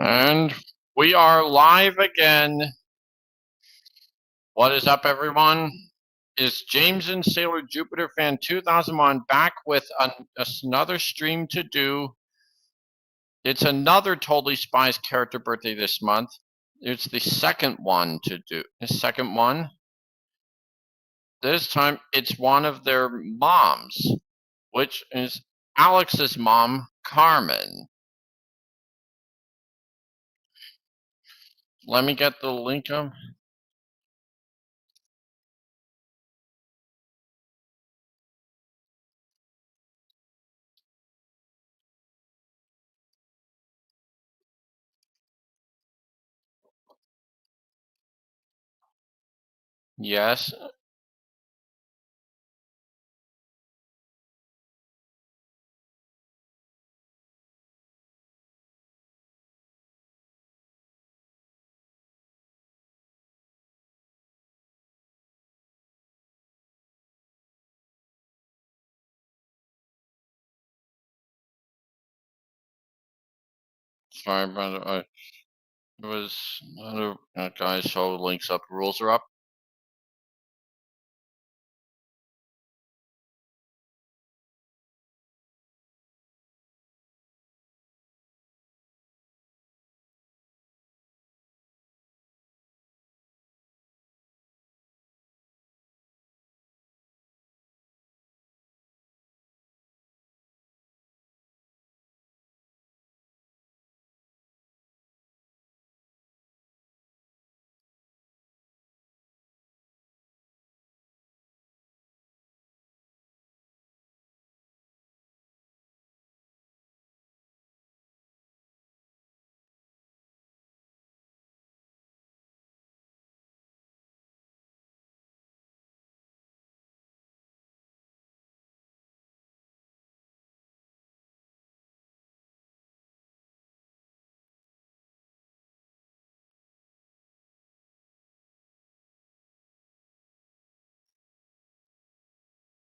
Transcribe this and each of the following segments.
And we are live again. What is up, everyone? It's James and Sailor Jupiter Fan 2001 back with another stream to do. It's another Totally Spies character birthday this month. It's the second one to do. The second one. This time it's one of their moms, which is Alex's mom, Carmen. Let me get the link up. Yes. Sorry about it. It was another guys. So links up, rules are up.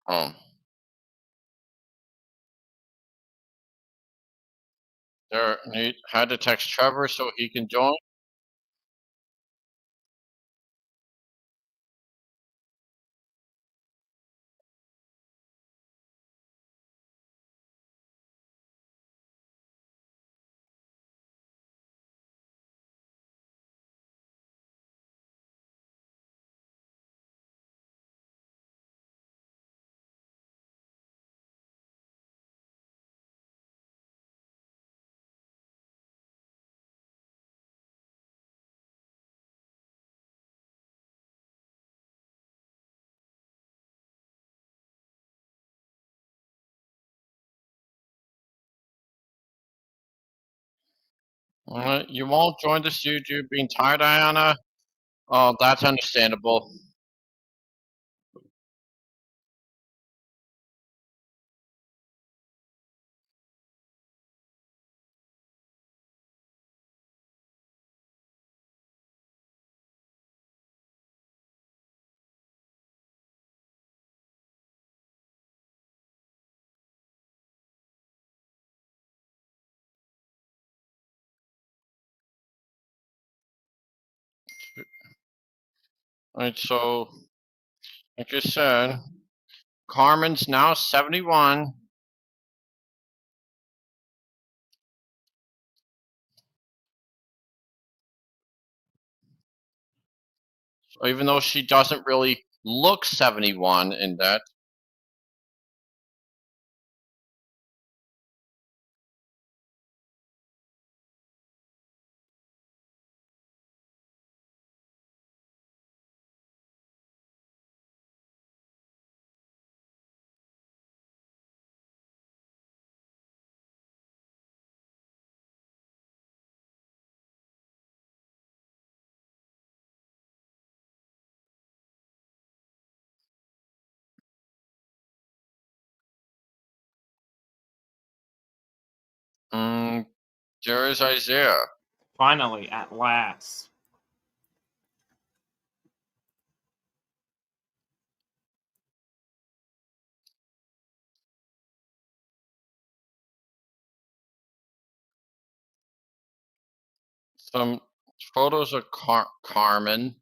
Oh, there. He had to text Trevor so he can join. You won't join the studio being tired, Diana. Oh, that's understandable. Alright, so like I said, Carmen's now 71. So even though she doesn't really look 71 in that. There is Isaiah. Finally, at last. Some photos of Carmen.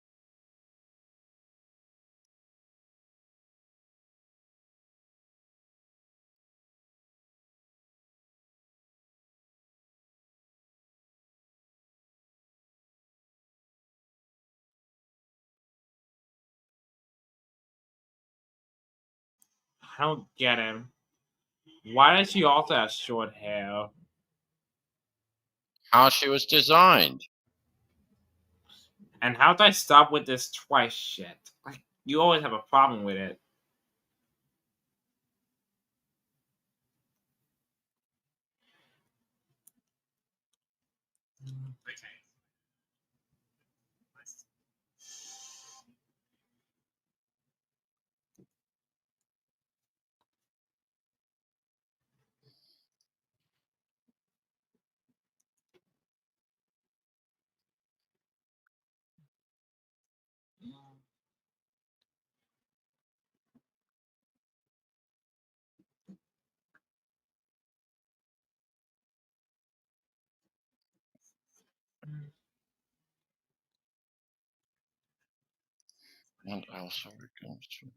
I don't get him. Why does she also have short hair? How she was designed. And how do I stop with this twice shit? Like, you always have a problem with it. What else are we going to?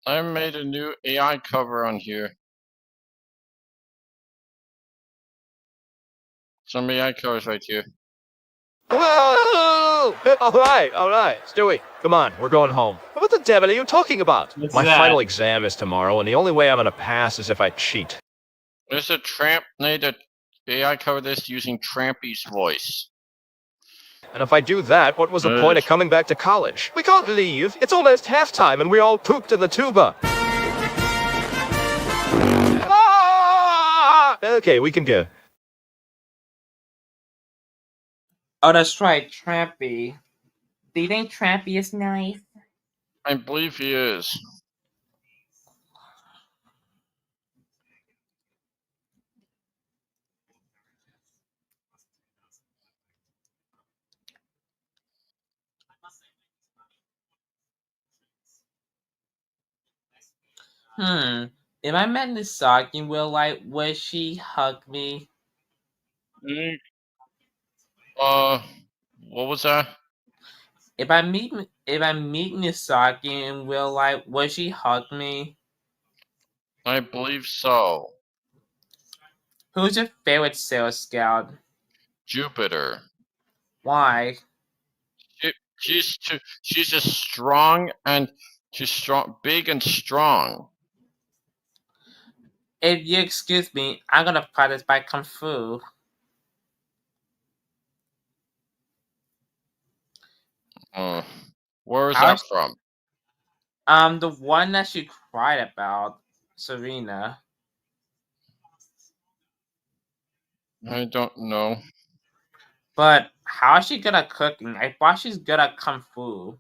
I made a new AI cover on here. Some AI covers right here. Whoa! All right, Stewie, come on, we're going home. What the devil are you talking about? What's My that? final exam is tomorrow, and the only way I'm gonna pass is if I cheat. There's a tramp made a AI cover this using Trampy's voice. And if I do that, what was the point of coming back to college? We can't leave. It's almost halftime, and we all pooped in the tuba. Ah! Okay, we can go. Oh, that's right, Trampy. Do you think Trampy is nice? I believe he is. If I met Nisaki in real life, would she hug me? What was that? If I meet Nisaki in real life, would she hug me? I believe so. Who's your favorite Sailor Scout? Jupiter. Why? She's just strong and she's strong, big and strong. If you excuse me, I'm gonna practice by Kung Fu. Where is that from? The one that she cried about, Serena. I don't know. But how is she good at cooking? I thought she's good at Kung Fu.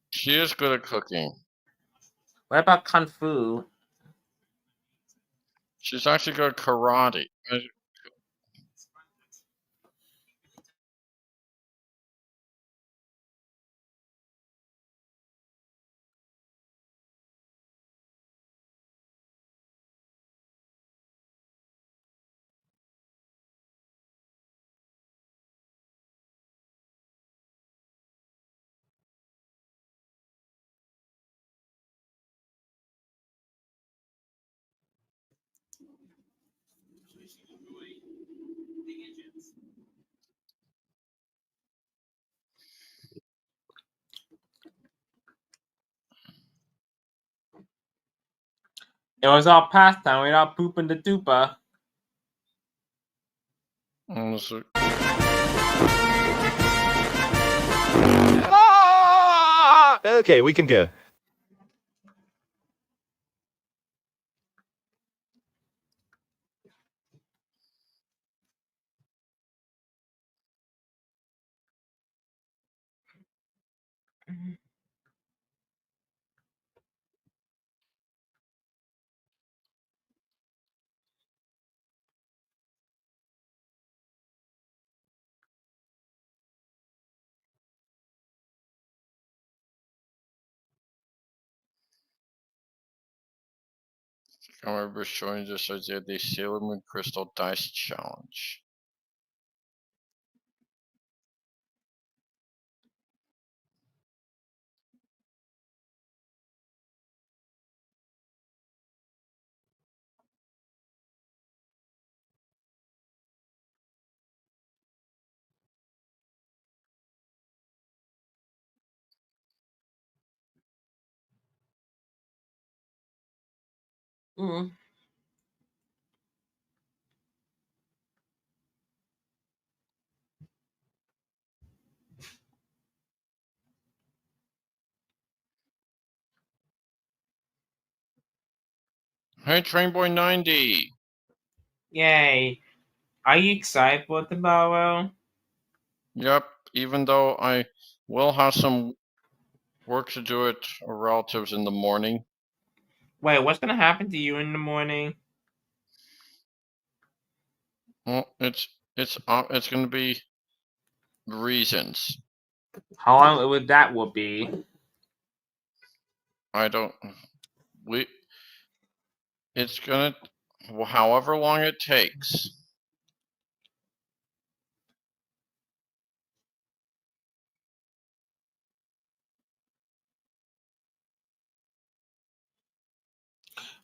She is good at cooking. What about Kung Fu? She's actually good at karate. It was all pastime without pooping the duper. Okay, we can go. I remember showing this as the Sailor Moon Crystal Dice Challenge. Mm. Hey, Trainboy 90. Yay. Are you excited for tomorrow? Yep, even though I will have some work to do at relatives in the morning. Wait, what's gonna happen to you in the morning? Well, it's going to be reasons. How long would that be? I don't. It's gonna, however long it takes.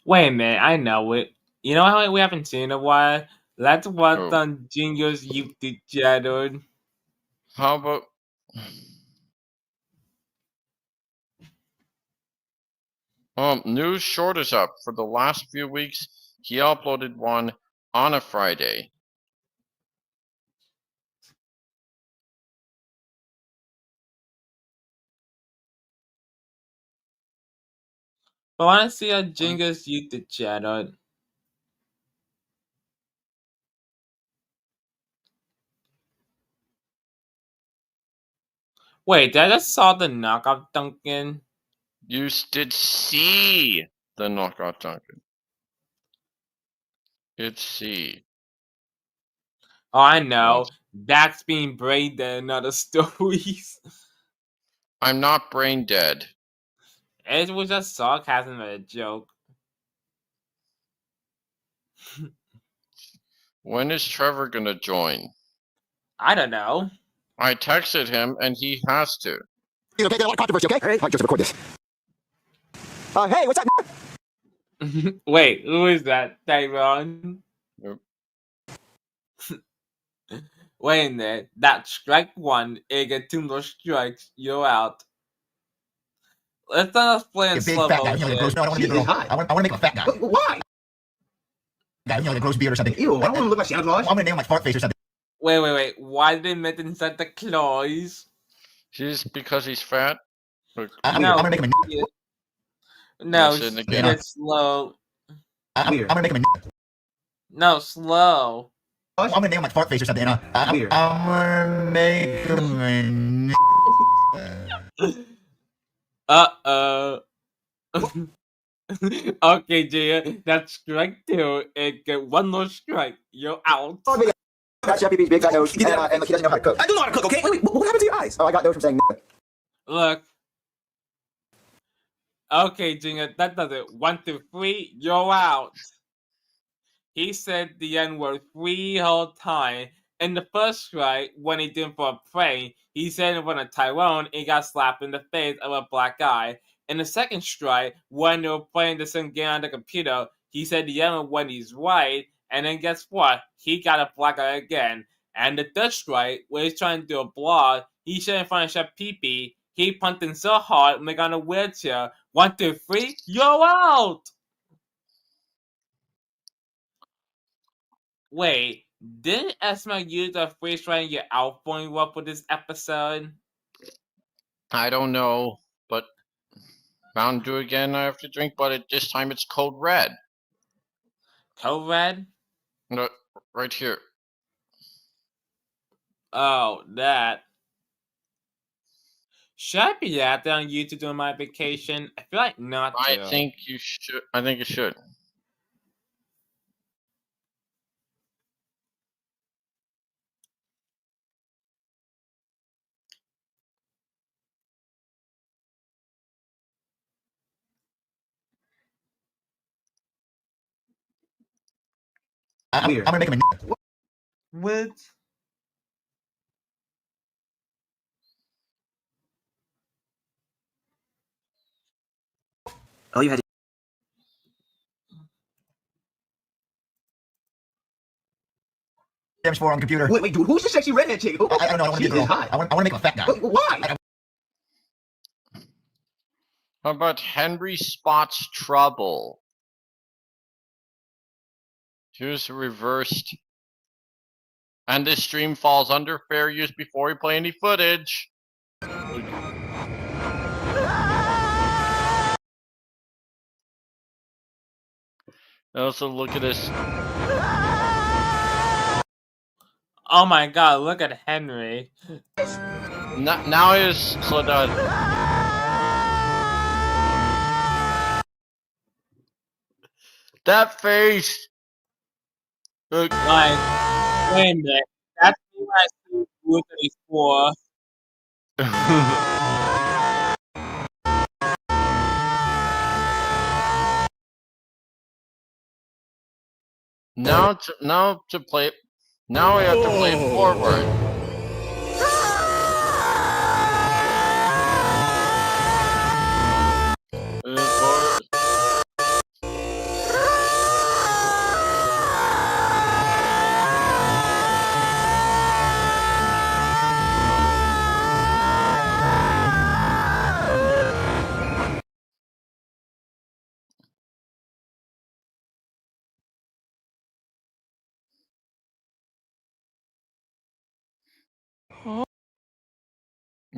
Wait a minute, I know it. You know how we haven't seen in a while? Let's watch Oh. on Jingo's YouTube channel. How about? News Short is up. For the last few weeks, he uploaded one on a Friday. I want to see on Jingo's YouTube channel. Wait, did I just saw the knockout Duncan? You did see the knockout Duncan. It's C. Oh, I know. That's being brain dead in other stories. I'm not brain dead. It was just sarcasm and a joke. When is Trevor gonna join? I don't know. I texted him and he has to. Okay, there's a lot of controversy, okay? All right, Joseph, record this. Hey, what's up? Wait, who is that? Tyrone? Yep. Wait a minute. That strike one, you get 2 more strikes, you're out. Let's not play in slow Big fat guy, you know, that grows, motion. no, I don't want to be a girl high. I want to make him a fat guy. Why? Guy, you know, that grows beard or something. Ew, I don't want to look like Santa Claus. I'm going to name him like Fart Face or something. Wait. Why did they mention Santa Claus? Because he's fat? I'm going to make him a No, Listen again. it's slow. I'm going to make him a No, slow. I'm going to name him like Fart Face or something. I'm going to make him a Uh-oh. Okay, Gia, that's strike 2. And get 1 more strike. You're out. That's Jeffy B's big fat nose, and he doesn't know how to cook. I do know how to cook, okay? Wait, what happened to your eyes? Oh, I got those from saying Look. Okay, Jinga, that does it. 1, 2, 3, you're out. He said the N-word 3 whole time. In the first strike, when he did for a prank, he said in front of Tyrone and he got slapped in the face of a black guy. In the second strike, when they were playing the same game on the computer, he said the N-word when he's white. And then guess what? He got a black eye again. And the third strike, where he's trying to do a blog, he shouldn't in front of Chef Pee-Pee. He punting so hard, make on a wheelchair. 1, 2, 3, you're out! Wait, didn't Esma use the freeze dry and get out for you up for this episode? I don't know, but Mountain Dew again I have to drink, but this time it's Code Red. Code Red? No, right here. Oh, that. Should I be out there on YouTube during my vacation? I feel like not to. I think you should. I think you should. I'm gonna make him a What? Oh, you had James 4 on the computer. Wait, dude, who's the sexy redhead chick? I don't know. I want to be a girl. Hot. I want to make him a fat guy. Why? How about Henry spots trouble? Here's reversed. And this stream falls under fair use before we play any footage. Also, look at this. Oh my god, look at Henry. Now is slow down. That face. Look. Like, wait a minute. That's when I see Blue 34. Now to play. Now we have to play forward.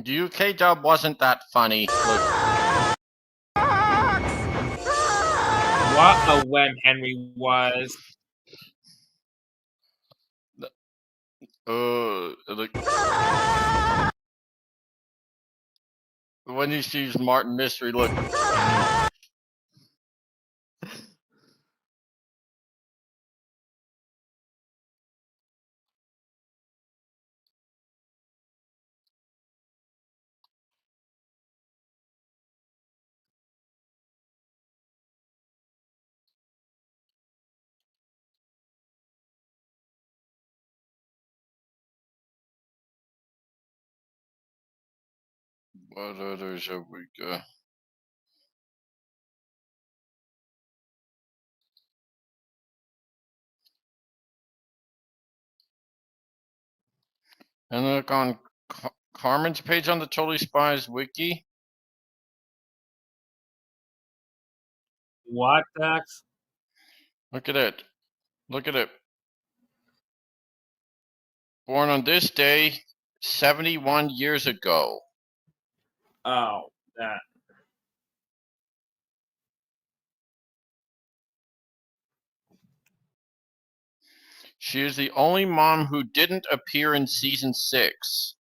The UK dub wasn't that funny. Look. What a wimp Henry was. Look. When he sees Martin Mystery, look. What others have we got? And look on Carmen's page on the Totally Spies wiki. What, Dax? Look at it. Look at it. Born on this day, 71 years ago. Oh, that. She is the only mom who didn't appear in season 6.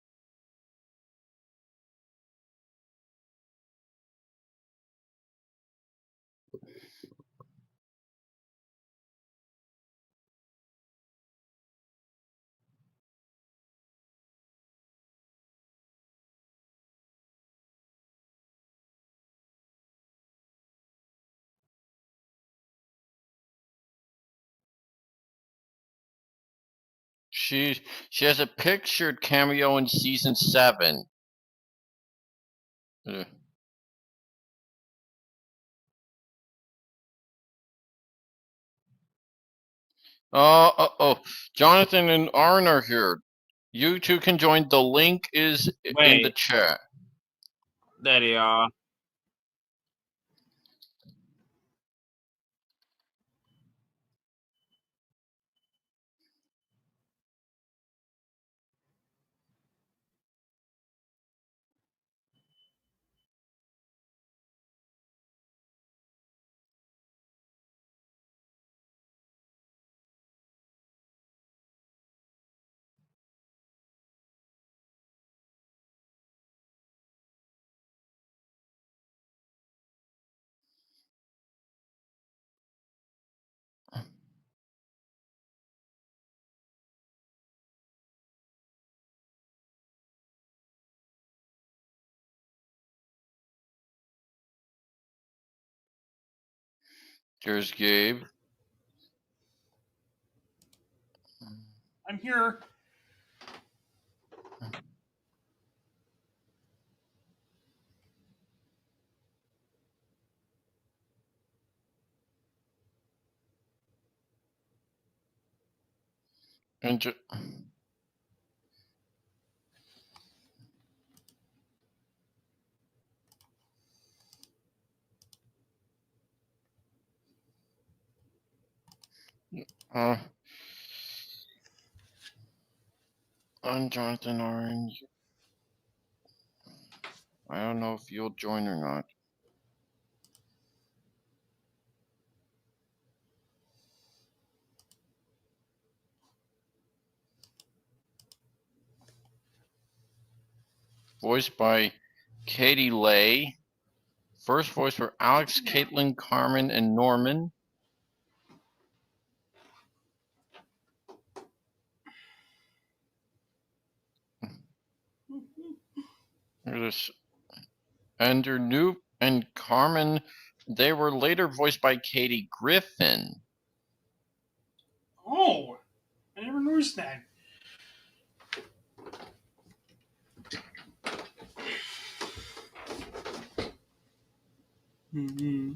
She has a pictured cameo in season 7. Jonathan and Arn are here. You two can join. The link is in the Wait, chat. there they are. There's Gabe. I'm here. And I'm Jonathan Arn. I don't know if you'll join or not. Voiced by Katie Leigh. First voice were Alex, Caitlin, Carmen, and Norman. And their new and Carmen, they were later voiced by Katie Griffin. Oh, I never noticed that. Mm-hmm.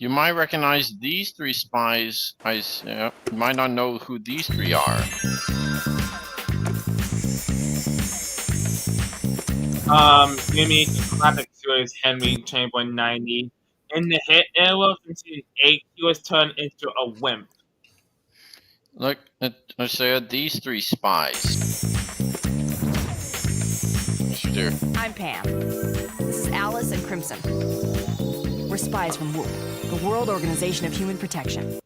You might recognize these three spies. You might not know who these three are. Jimmy classic series Henry Chamberlain 90. In the hit era from season 8, he was turned into a wimp. Look, I said these three spies. I'm Pam. This is Alice and Crimson. We're spies from WHOOP, the World Organization of Human Protection.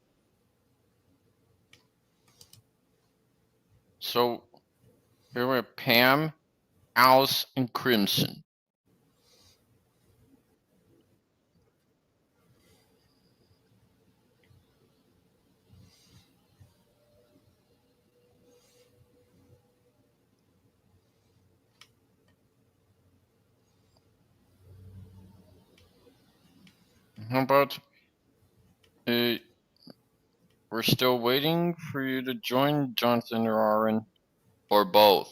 So, here were Pam, Alice, and Crimson. How about we're still waiting for you to join Jonathan or Aaron, or both.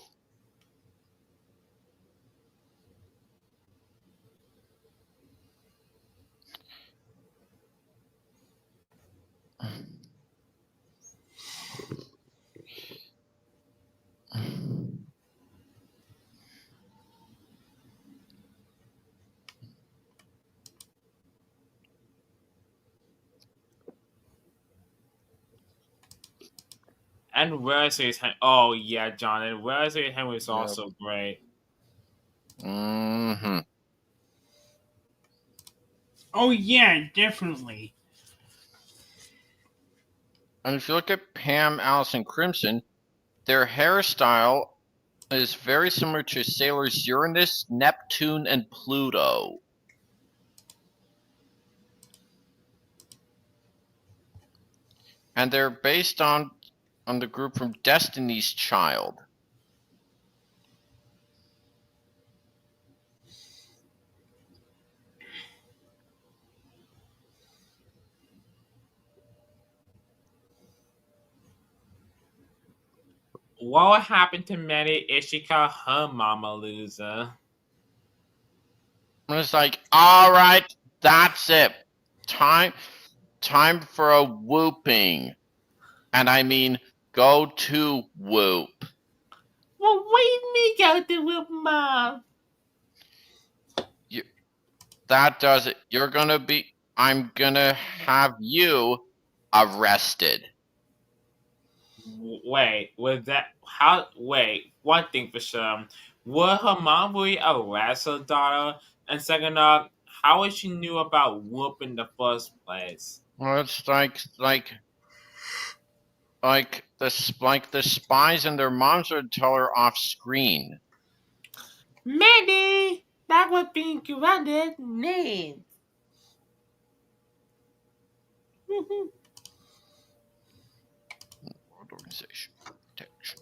And Wesley's Henry. Oh, yeah, John. And Wesley's Henry is also great. Mm-hmm. Oh yeah, definitely. And if you look at Pam, Alice, and Crimson, their hairstyle is very similar to sailors Uranus, Neptune, and Pluto. And they're based on the group from Destiny's Child. What happened to Maddie if she called her mom a loser? And it's like, all right, that's it. Time for a whooping. And I mean, go to whoop. Well, wait me go to with mom. That does it. I'm gonna have you arrested. Wait, was that how? Wait, one thing for sure. Would her mom really arrest her daughter? And second off, how would she knew about Whoop in the first place? Well, it's like the spies and their moms would tell her off screen. Maybe that would be grounded name. World Organization Protection.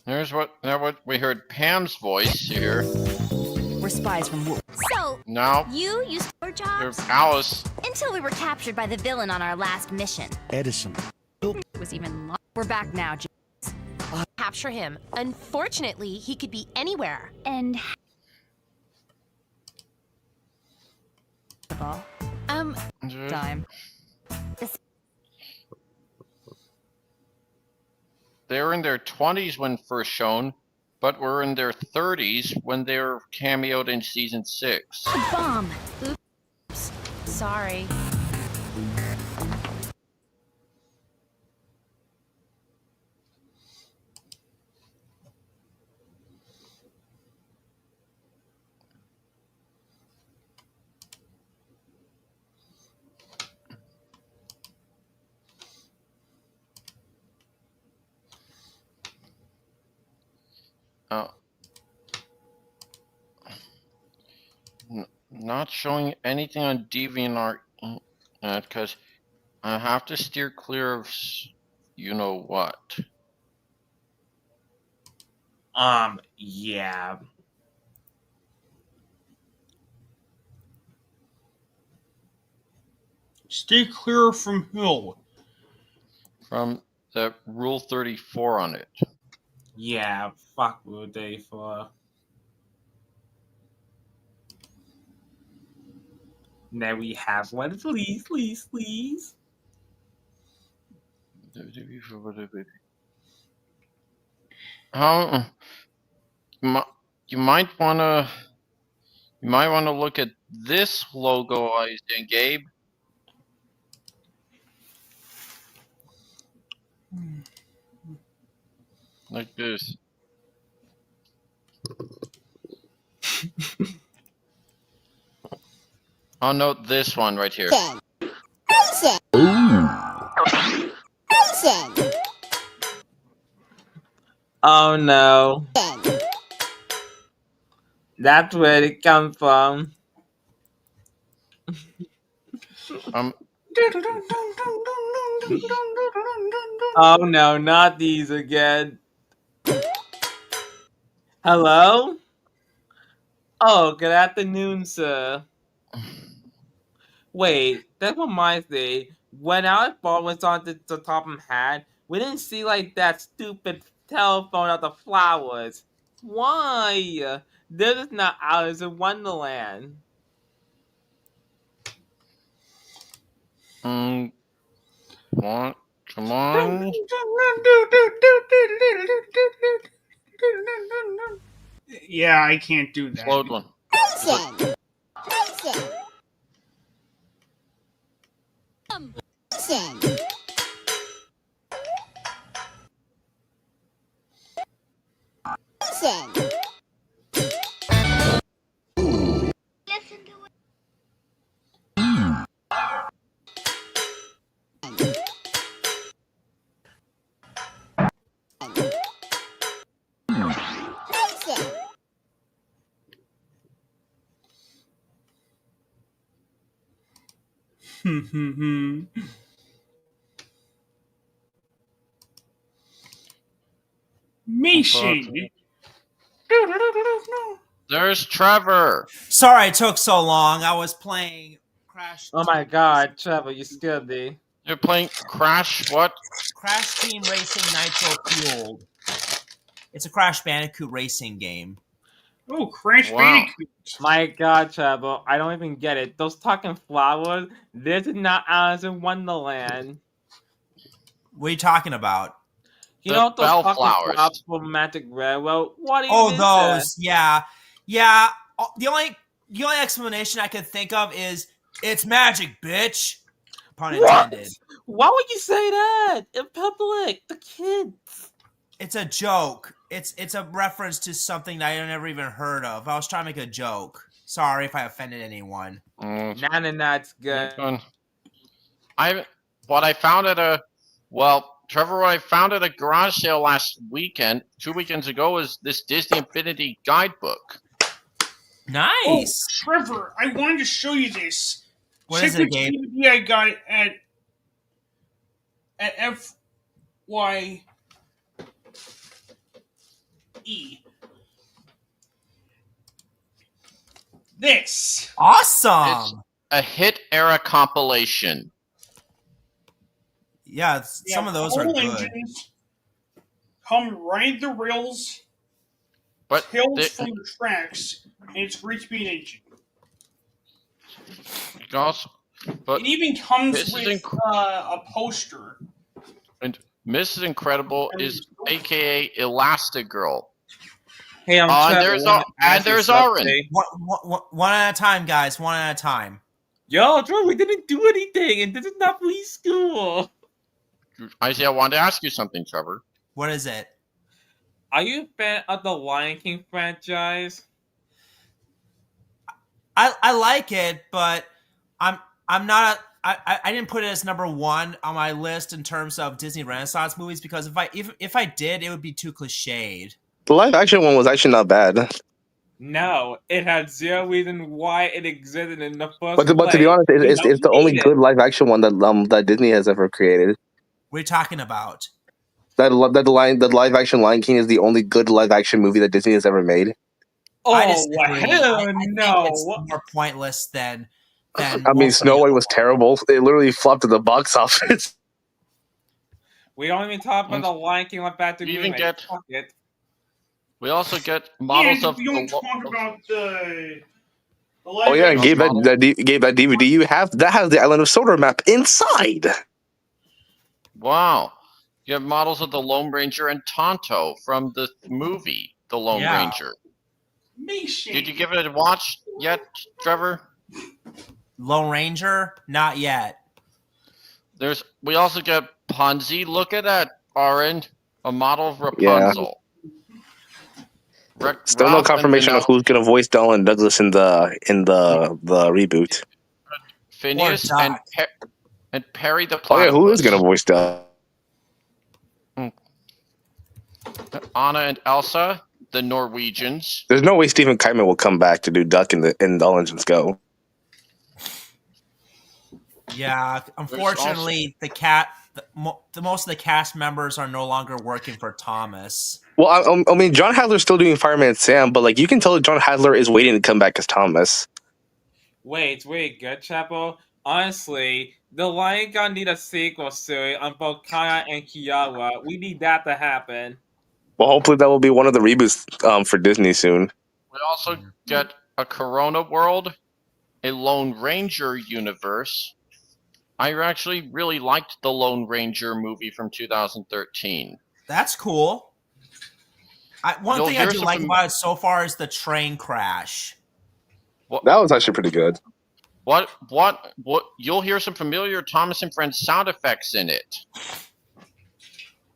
There's what we heard Pam's voice here. We're spies from Whoop. So, Now you used to there's jobs Alice. until we were captured by the villain on our last mission. Edison. It was even We're back now, James. Capture him. Unfortunately, he could be anywhere. And Time. They were in their 20s when first shown, but were in their 30s when they were cameoed in season 6. bomb. Oops. Sorry. Not showing anything on DeviantArt because I have to steer clear of you know what. Yeah. Stay clear from Hill. From the Rule 34 on it. Yeah, fuck Rule 34. Now we have one, please. How you might wanna look at this logo I did, Gabe. Like this. I'll note this one right here. Oh no. That's where it comes from. Oh no, not these again. Hello? Oh, good afternoon, sir. Wait, that reminds me. When our phone was on the top of had, we didn't see like that stupid telephone of the flowers. Why? This is not Alice in Wonderland. What? Come on. Yeah, I can't do that. Load one. Mason. There's Trevor. Sorry it took so long. I was playing Crash. Oh my god, Trevor, you scared me. You're playing Crash what? Crash Team Racing Nitro Fueled. It's a Crash Bandicoot racing game. Oh, Crash Wow. Bandicoot. My God, Chavo, I don't even get it. Those talking flowers, this is not Alice in Wonderland. What are you talking about? You The know those talking bellflowers. flowers from Magic Railroad? What even Oh, is that? those. Yeah. The only explanation I could think of is it's magic, bitch. Pun intended. Why would you say that in public? The kids. It's a joke. It's a reference to something that I never even heard of. I was trying to make a joke. Sorry if I offended anyone. That's good. What I found at Trevor, what I found at a garage sale last weekend, 2 weekends ago, is this Disney Infinity guidebook. Nice. Oh, Trevor, I wanted to show you this. What is it, Gabe? DVD I got it at FYE. This. Awesome. A hit era compilation. Yeah, some of those are good. Engines come ride the rails, But hills from the tracks, and it's great to be an engine. But It even comes this is with a poster. And Mrs. Incredible is AKA Elastigirl. Hey, I'm there's Oren. One at a time, guys. One at a time. Yo, Trevor, we didn't do anything, and this is not preschool. Isaiah, I wanted to ask you something, Trevor. What is it? Are you a fan of the Lion King franchise? I like it, but I'm not. I didn't put it as number one on my list in terms of Disney Renaissance movies because if I did, it would be too cliched. The live action one was actually not bad. No, it had zero reason why it existed in the first place. But to be honest, it's the only good live action one that Disney has ever created. What are you talking about? That the live action Lion King is the only good live action movie that Disney has ever made. I disagree. Hell I no! think it's more pointless than. I mean, Snow White was terrible. It literally flopped at the box office. We don't even talk about the Lion King like that to We even remake. get- Fuck it. We also get models And of we don't talk about the Oh yeah, and Gabe, that DVD you have that has the Island of Sodor map inside. Wow. You have models of the Lone Ranger and Tonto from the movie The Lone Ranger. Did you give it a watch yet, Trevor? Lone Ranger? Not yet. We also get Ponzi. Look at that, Oren. A model of Rapunzel. Still no confirmation of who's gonna voice Donald Douglas in the reboot. Phineas and Perry the Oh Platypus. yeah, who is gonna voice Donald? Anna and Elsa, the Norwegians. There's no way Stephen Kiteman will come back to do Duck in All Engines Go. Yeah, unfortunately, most of the cast members are no longer working for Thomas. Well, I mean, John Hadler's still doing Fireman Sam, but like you can tell that John Hadler is waiting to come back as Thomas. Wait, good, Chapo. Honestly, the Lion King need a sequel series on both Kaya and Kiara. We need that to happen. Well, hopefully that will be one of the reboots for Disney soon. We also get a Corona world, a Lone Ranger universe. I actually really liked the Lone Ranger movie from 2013. That's cool. One thing I do like about it so far is the train crash. That was actually pretty good. What? You'll hear some familiar Thomas and Friends sound effects in it.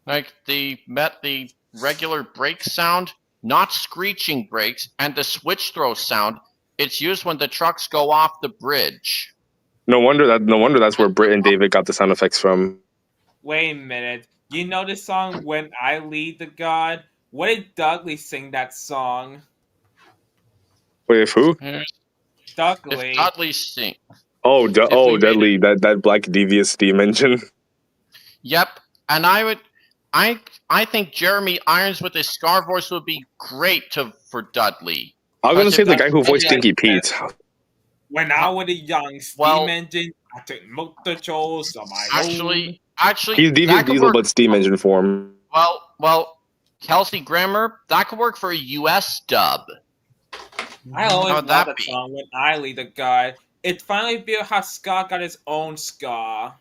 Like the regular brake sound, not screeching brakes, and the switch throw sound. It's used when the trucks go off the bridge. No wonder that's where Britt and David got the sound effects from. Wait a minute. You know the song When I Lead the God? What did Dudley sing that song? Wait, who? Dudley. If Dudley sing. Dudley, that black devious steam engine. Yep, and I think Jeremy Irons with his scar voice would be great for Dudley. I'm gonna say the guy who voiced Stinky Pete. When I was a young steam engine, I took motor chores on my own. Actually, He's that could Diesel, work. but steam engine form. Well, Kelsey Grammer, that could work for a US dub. I always How'd love that that be? song when I lead the guide. It finally revealed how Scott got his own Scar.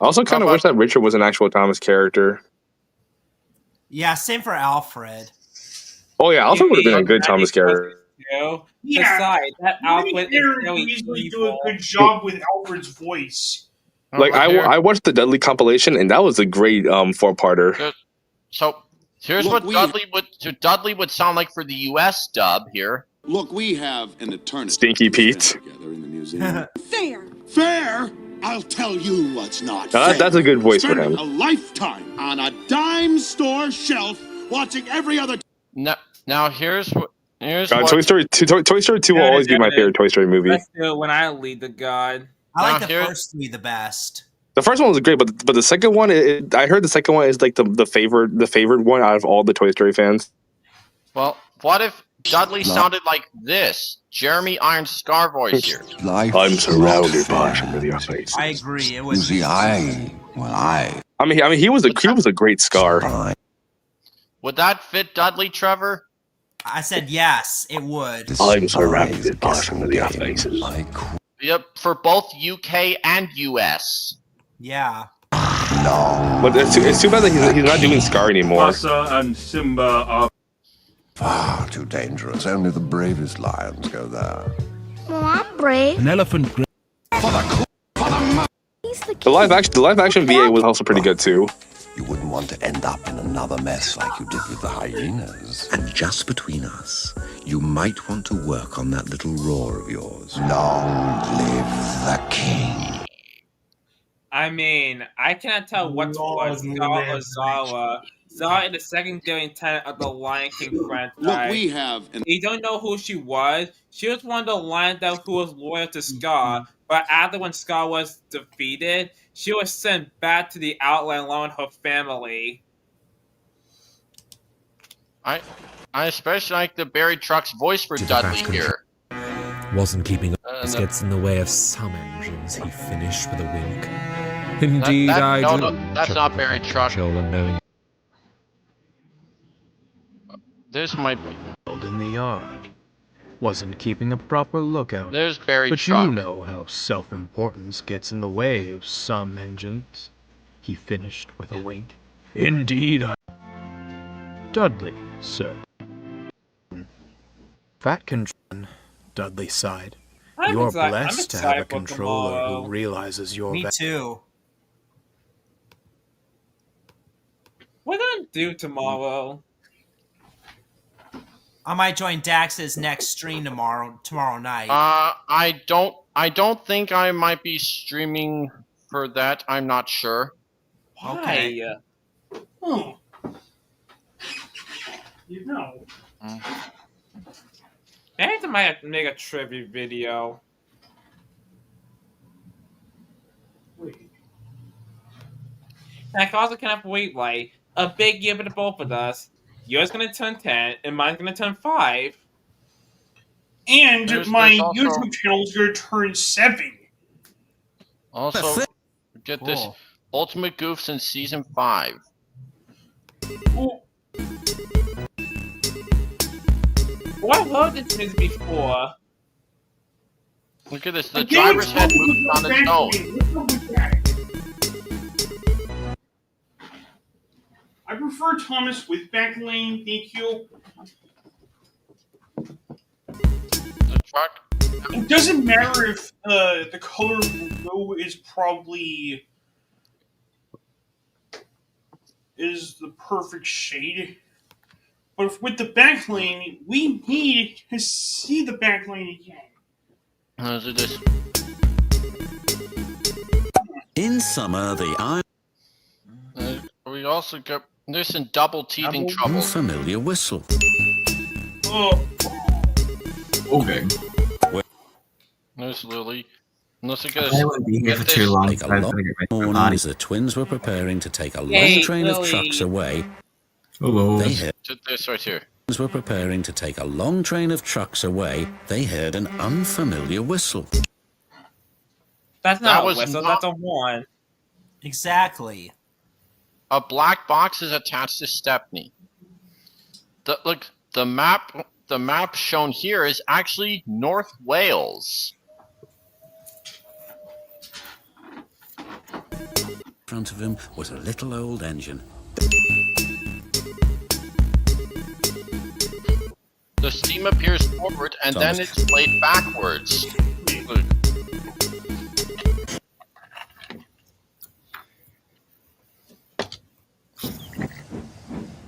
I also kind of wish that Richard was an actual Thomas character. Yeah, same for Alfred. Oh yeah, Alfred would have been a good Thomas character. Yeah, Besides, that Alfred is Aaron very could easily do evil. a good job with Alfred's voice. Like I watched the Dudley compilation, and that was a great 4-parter. So here's Look, what Dudley would sound like for the US dub here. Look, we have an eternity. Stinky Pete. Together in the museum. Fair? I'll tell you what's not Now, fair. that's a good voice for Spending him. a lifetime on a dime store shelf watching every other. Now here's what. Toy Story 2. Toy Story 2 will always be my favorite Toy Story movie. Let's do it when I lead the guide. I like the first three the best. The first one was great, but the second one, I heard the second one is like the favorite one out of all the Toy Story fans. Well, what if Dudley sounded like this? Jeremy Iron Scar voice here. I'm surrounded by familiar faces. I agree. It was. I mean, he was a great Scar. Would that fit Dudley, Trevor? I said yes, it would. I'm surrounded by familiar faces. Yep, for both UK and US. Yeah. But it's too bad that he's not doing Scar anymore. Mufasa and Simba are far too dangerous. Only the bravest lions go there. Well, I'm brave. An elephant. The live action VA was also pretty good too. You wouldn't want to end up in another mess like you did with the hyenas. And just between us, you might want to work on that little roar of yours. Long live the king. I mean, I cannot tell what's what, Scar or Zara. Zara is the secondary tenant of the Lion King franchise. Look, we have. You don't know who she was. She was one of the lions who was loyal to Scar, but after when Scar was defeated, she was sent back to the Outland along with her family. I especially like the Barry Trucks voice for Dudley here. Wasn't keeping up. Gets in the way of some engines, he finished with a wink. Indeed, I do. No, that's not Barry Truck. Knowing. This might be. In the yard. Wasn't keeping a proper lookout. There's Barry But Truck. you know how self-importance gets in the way of some engines. He finished with a wink. Indeed, I... Dudley, sir. Fat control. Dudley sighed. You're blessed to have a controller who realizes your... Me too. What are we gonna do tomorrow? I might join Dax's next stream tomorrow night. I don't think I might be streaming for that. I'm not sure. Okay. Oh. You know. I might have to make a tribute video. Wait. And I also cannot wait, like, a big year for the both of us. Yours gonna turn 10, and mine's gonna turn 5. And my YouTube channel is going to turn 7. Also, get this Ultimate Goofs in Season 5. Oh. Oh, I've heard this music before. Look at this. The driver's head moves on its own. I prefer Thomas with backlane, thank you. The truck. It doesn't matter if the color blue is probably the perfect shade. But if with the backlane, we need to see the backlane again. Let's do this. In summer, the eye. We also got this in double teething trouble. Unfamiliar whistle. Oh. Okay. There's Lily. Let's get I won't be here for too long. Take a long morning as the twins were preparing to take a long train of trucks away. They heard this right here. Twins were preparing to take a long train of trucks away. They heard an unfamiliar whistle. That's not a whistle. That's a horn. Exactly. A black box is attached to Stepney. The map shown here is actually North Wales. In front of him was a little old engine. The steam appears forward and then it's played backwards.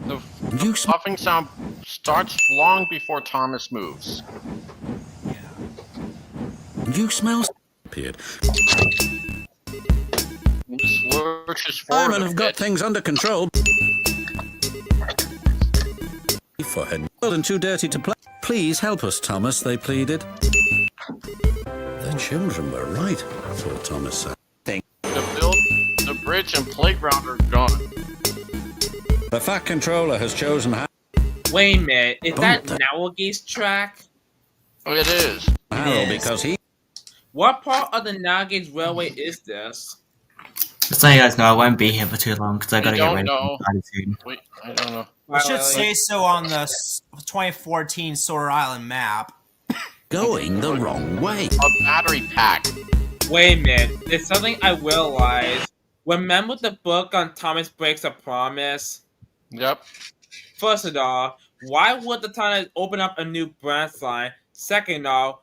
The puffing sound starts long before Thomas moves. You smell appeared. Lurches forward. Carmen have got things under control. Forehead and too dirty to play. Please help us, Thomas, they pleaded. The children were right, thought Thomas. The bridge and playground are gone. The Fat Controller has chosen how. Wait a minute, is that Nowagate's track? Oh, it is. Harold, because he. What part of the Nowagate's railway is this? Just so you guys know, I won't be here for too long because I gotta get ready know. for soon. Wait, I don't know. It should say so on the 2014 Sword Island map. Going the wrong way. A battery pack. Wait a minute, it's something I realized. Remember the book on Thomas Breaks a Promise? Yep. First of all, why would the Thomas open up a new branch line? Second of all,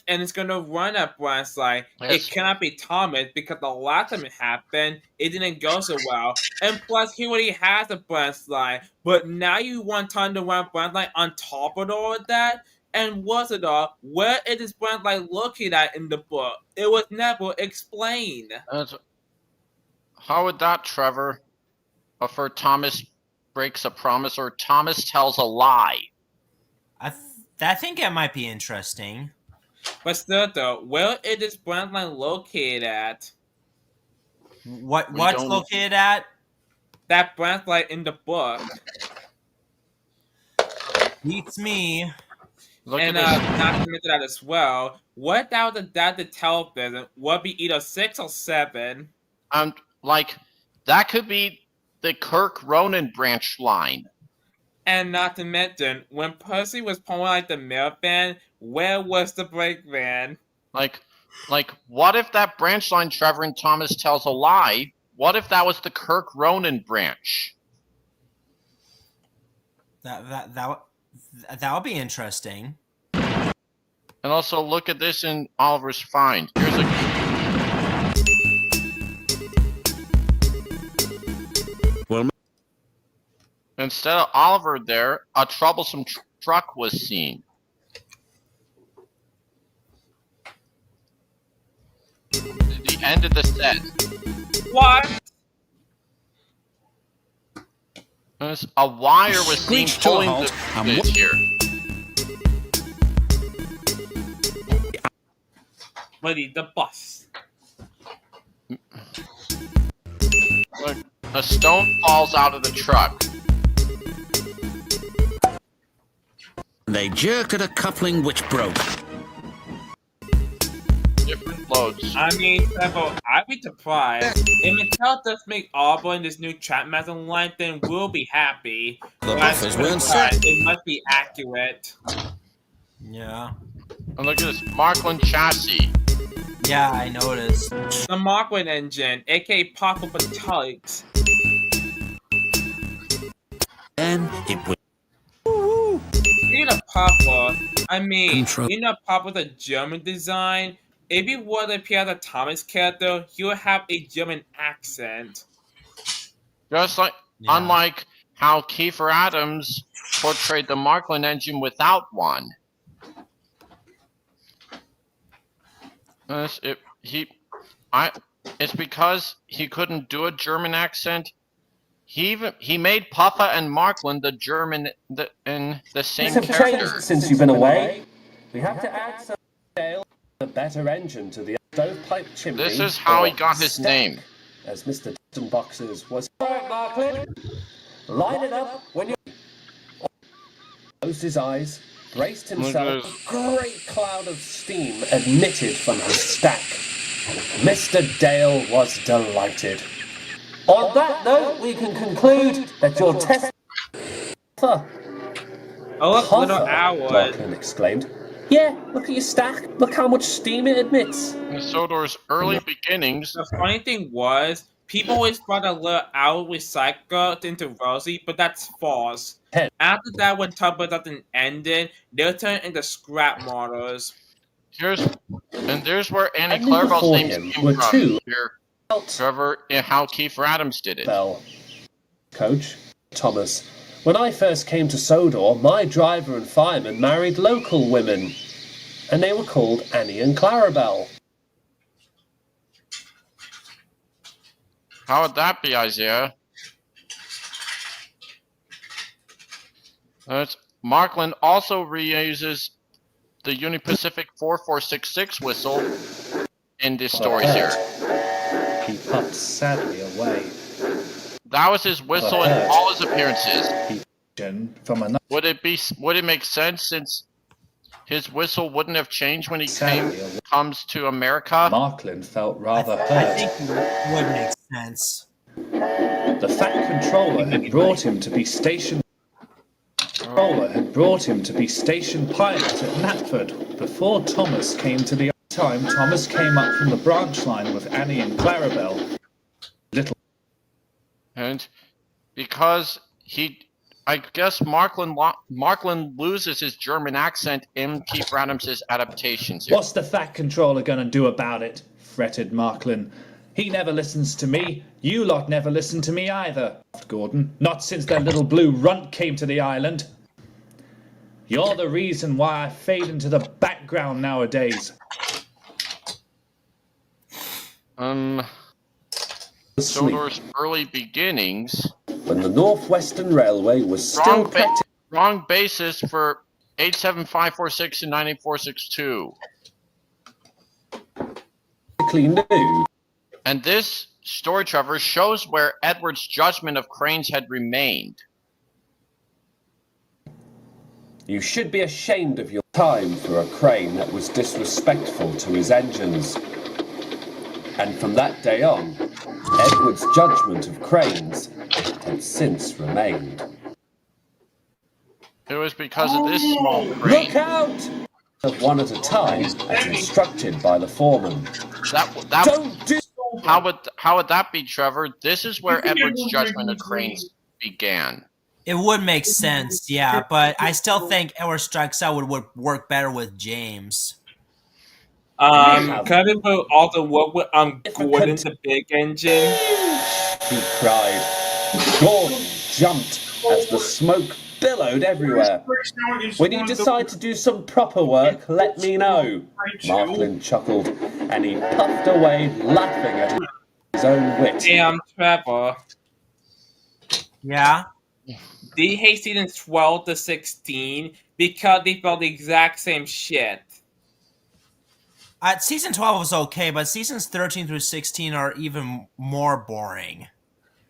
and it's gonna run that branch line. Yes. It cannot be Thomas because the last time it happened, it didn't go so well. And plus, he already has a branch line. But now you want Thomas to run a branch line on top of all of that? And worst of all, where is this branch line located at in the book? It was never explained. How would that, Trevor? For Thomas Breaks a Promise or Thomas Tells a Lie? I think it might be interesting. But still, though, where is this branch line located at? What's located at? That branch line in the book. Beats me. And not to mention that as well, what that was the television would be either 6 or 7. That could be the Kirk Ronan branch line. And not to mention, when Percy was pulling the milk van, where was the brake van? What if that branch line, Trevor and Thomas Tells a Lie, what if that was the Kirk Ronan branch? That would be interesting. And also look at this in Oliver's find. Here's a... Well, instead of Oliver there, a troublesome truck was seen. The end of the set. What? A wire was seen pulling the bridge here. Ready, the bus. Look, a stone falls out of the truck. They jerked at a coupling which broke. Different loads. I mean, Trevor, I'd be surprised. If Mattel does make Auburn this new Trapmaster line, then we'll be happy. The buffers weren't set. It must be accurate. Yeah. And look at this Markland chassis. Yeah, I noticed. The Markland engine, aka Papa Metallics. And it was. Speaking of Papa, I mean, you know Papa's a German design. If he were to appear as a Thomas character, he would have a German accent. Just unlike how Kiefer Adams portrayed the Markland engine without one. It's because he couldn't do a German accent. He made Papa and Markland the German in the same character. Since you've been away, we have to add some detail, a better engine to the stovepipe chimney. This is how he got his name. As Mr. Boxes was. Alright, Markland. Line it up when you closed his eyes, braced himself. A great cloud of steam emitted from his stack. Mr. Dale was delighted. On that note, we can conclude that your test... Oh, look, little owl. Marklin exclaimed. Yeah, look at your stack. Look how much steam it emits. In Sodor's early beginnings... The funny thing was, people always thought a little owl recycled into Rosie, but that's false. After that, when Tub Production ended, they'll turn into scrap models. There's where Annie Clarabelle's name came from. Here, Trevor, and how Kiefer Adams did it. Coach, Thomas. When I first came to Sodor, my driver and fireman married local women, and they were called Annie and Clarabelle. How would that be, Isaiah? Marklin also reuses the Union Pacific 4466 whistle in the stories here. He puffed sadly away. That was his whistle in all his appearances. Would it make sense since his whistle wouldn't have changed when he comes to America? Marklin felt rather hurt. I think it would make sense. The Fat Controller had brought him to be station pilot at Knapford before Thomas came to the time. Thomas came up from the branch line with Annie and Clarabelle. And because I guess Marklin loses his German accent in Kiefer Adams' adaptations here. What's the Fat Controller gonna do about it? Fretted Marklin. He never listens to me. You lot never listen to me either, Gordon. Not since that little blue runt came to the island. You're the reason why I fade into the background nowadays. Sodor's early beginnings. When the Northwestern Railway was still wrong basis for 87546 and 98462. New. And this story, Trevor, shows where Edward's judgment of cranes had remained. You should be ashamed of your time for a crane that was disrespectful to his engines. And from that day on, Edward's judgment of cranes had since remained. It was because of this small crane. Look out! Of one at a time, as instructed by the foreman. How would that be, Trevor? This is where Edward's judgment of cranes began. It would make sense, yeah, but I still think Edward Strikes Out would work better with James. Can put all the work with Gordon the big engine? He cried. Gordon jumped as the smoke billowed everywhere. When you decide to do some proper work, let me know. Marklin chuckled, and he puffed away, laughing at his own wit. Damn, Trevor. Yeah? They hate seasons 12 to 16 because they felt the exact same shit. Season 12 was okay, but seasons 13 through 16 are even more boring.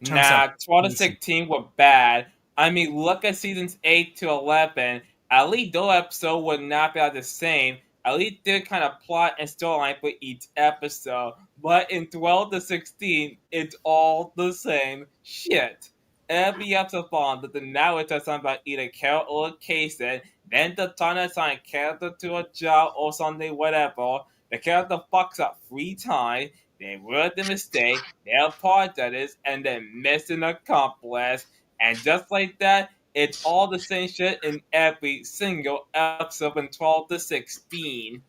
Nah, 12 to 16 were bad. I mean, look at seasons 8 to 11. At least those episodes would not be the same. At least they're kind of plot and storyline for each episode. But in 12 to 16, it's all the same shit. Every episode found that the narrator is something about either Carol or Kaysen, then the time assign a character to a job or something, whatever. The character fucks up 3 times, they word the mistake, they apologize, and then miss an accomplice. And just like that, it's all the same shit in every single episode from 12 to 16.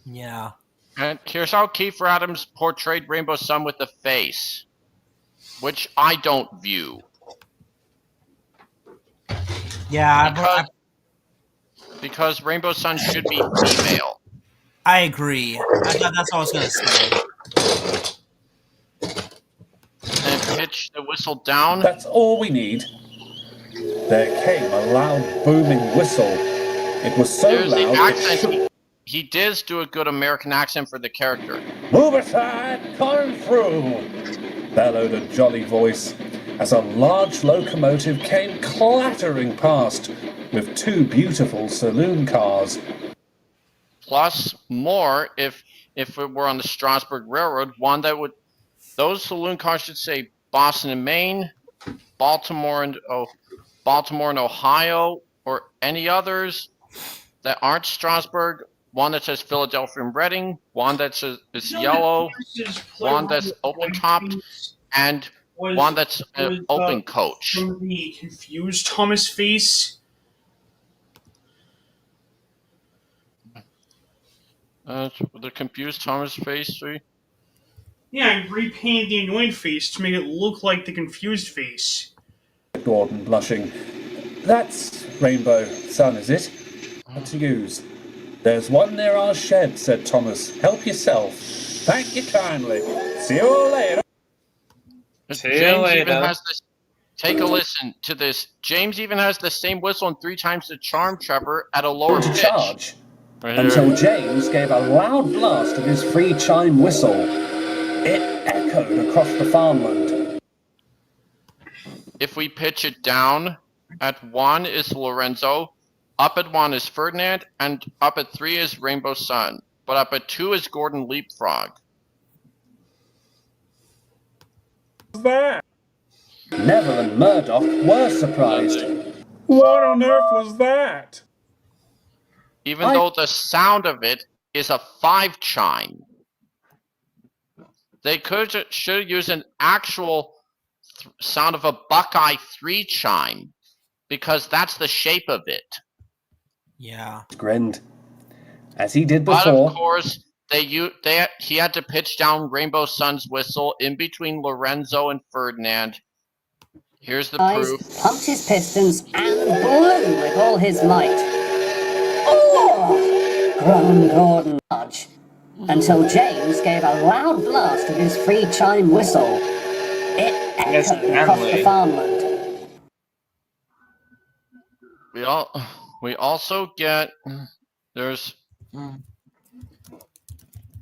Yeah. And here's how Kiefer Adams portrayed Rainbow Sun with the face, which I don't view. Yeah, because Rainbow Sun should be female. I agree. That's what I was going to say. And pitch the whistle down. That's all we need. There came a loud, booming whistle. It was so loud. He does do a good American accent for the character. Move aside, coming through, bellowed a jolly voice as a large locomotive came clattering past with 2 beautiful saloon cars. Plus more if it were on the Strasbourg Railroad, one that would those saloon cars should say Boston and Maine, Baltimore and Ohio, or any others that aren't Strasbourg. One that says Philadelphia and Reading, one that says it's yellow, one that's open topped, and one that's an open coach. From the confused Thomas face. The confused Thomas face. Yeah, I repainted the annoyed face to make it look like the confused face. Gordon, blushing. That's Rainbow Sun, is it? What to use? There's one near our shed, said Thomas. Help yourself. Thank you kindly. See you all later. James even has this. Take a listen to this. James even has the same whistle and 3 times the charm, Trevor, at a lower pitch. Charge. Right Until James gave a loud blast of his free chime whistle. It echoed across the farmland. If we pitch it down, at 1 is Lorenzo, up at 1 is Ferdinand, and up at 3 is Rainbow Sun. But up at 2 is Gordon Leapfrog. What's that? Neville and Murdoch were surprised. What on earth was that? Even though the sound of it is a 5 chime. They should use an actual sound of a Buckeye 3 chime, because that's the shape of it. Yeah. Grinned, as he did before. But of course, he had to pitch down Rainbow Sun's whistle in between Lorenzo and Ferdinand. Here's the proof. Pumped his pistons and blew with all his might. Oh! Groaned Gordon until James gave a loud blast of his free chime whistle. It echoed across the farmland. We also get there's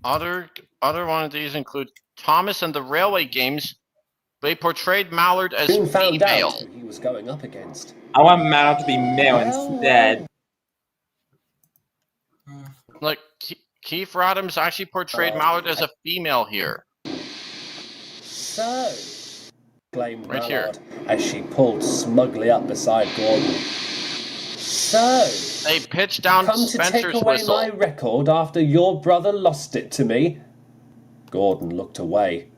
other one of these include Thomas and the Railway Games. They portrayed Mallard as found female. out who he was going up against. I want Mallard to be male instead. Like Keith Adams actually portrayed Mallard as a female here. So, exclaimed Right Mallard as she pulled smugly up beside Gordon. So, they pitched down come Spencer's to take away whistle. my record after your brother lost it to me? Gordon looked away.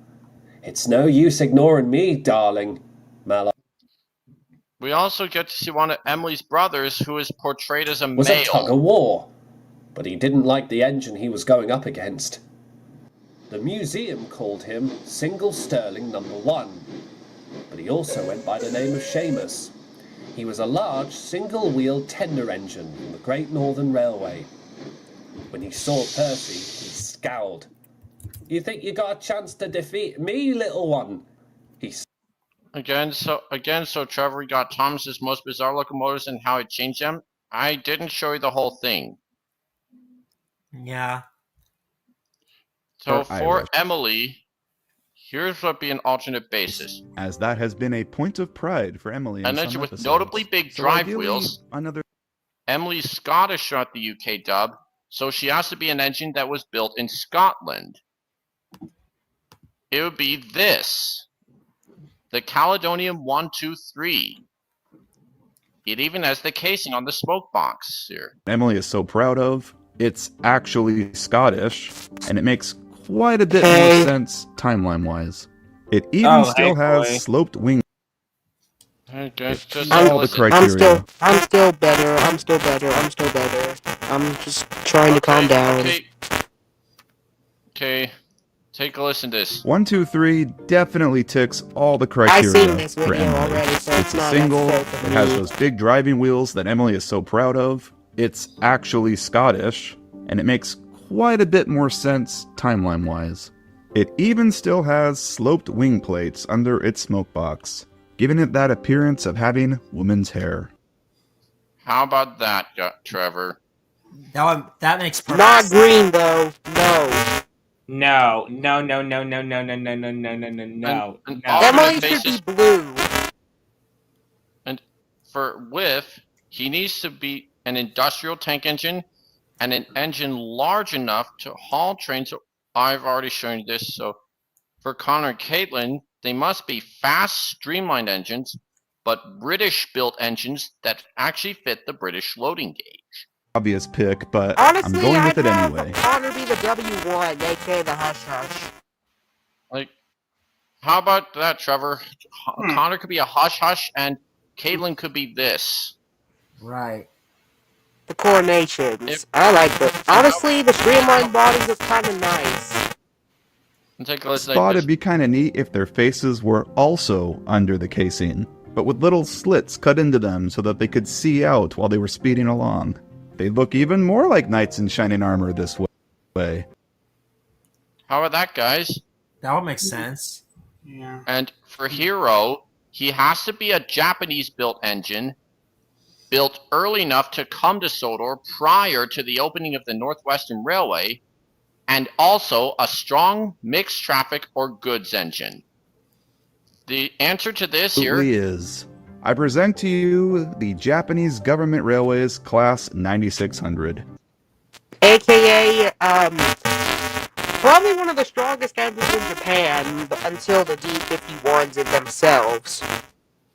It's no use ignoring me, darling, Mallard. We also get to see one of Emily's brothers who is portrayed as a Was male. a tug of war, but he didn't like the engine he was going up against. The museum called him Single Sterling No. 1, but he also went by the name of Seamus. He was a large, single-wheeled tender engine from the Great Northern Railway. When he saw Percy, he scowled. You think you got a chance to defeat me, little one? He Again, so Trevor, we got Thomas's most bizarre locomotives and how it changed them. I didn't show you the whole thing. Yeah. So for Emily, here's what would be an alternate basis. As that has been a point of pride for Emily in An some engine with episodes. notably big So drive ideally, wheels. Another Emily's Scottish at the UK dub, so she has to be an engine that was built in Scotland. It would be this. The Caledonian 123. It even has the casing on the smoke box here. Emily is so proud of. It's actually Scottish, and it makes quite a bit more sense timeline-wise. It even still has sloped wings. Okay, just all the criteria. I'm still better. I'm just trying to calm down. Okay, take a listen to this. 123 definitely ticks all the criteria seen this for video Emily. already, so it's it's a not single. a fault of It has me. those big driving wheels that Emily is so proud of. It's actually Scottish, and it makes quite a bit more sense timeline-wise. It even still has sloped wing plates under its smoke box, giving it that appearance of having woman's hair. How about that, Trevor? That makes perfect Not sense. green though. No. No. Emily should be blue. And for Whiff, he needs to be an industrial tank engine and an engine large enough to haul trains. So I've already shown you this, so For Connor and Caitlin, they must be fast, streamlined engines, but British-built engines that actually fit the British loading gauge. Obvious pick, but Honestly, I'm going with I'd it have anyway. Connor be the W1, aka the Hush Hush. Like, how about that, Trevor? Connor could be a Hush Hush, and Caitlin could be this. Right. The coronations. I like the. Honestly, the streamlined bodies look kind of nice. Take a listen Thought like it'd be kind of neat if their faces were also under the casing, but with little slits cut into them so that they could see out while they were speeding along. They'd look even more like knights in shining armor this way. How about that, guys? That would make sense. Yeah. And for Hero, he has to be a Japanese-built engine, built early enough to come to Sodor prior to the opening of the Northwestern Railway, and also a strong mixed traffic or goods engine. The answer to this here is, I present to you the Japanese Government Railways Class 9600. AKA, probably one of the strongest engines in Japan until the D-51s in themselves.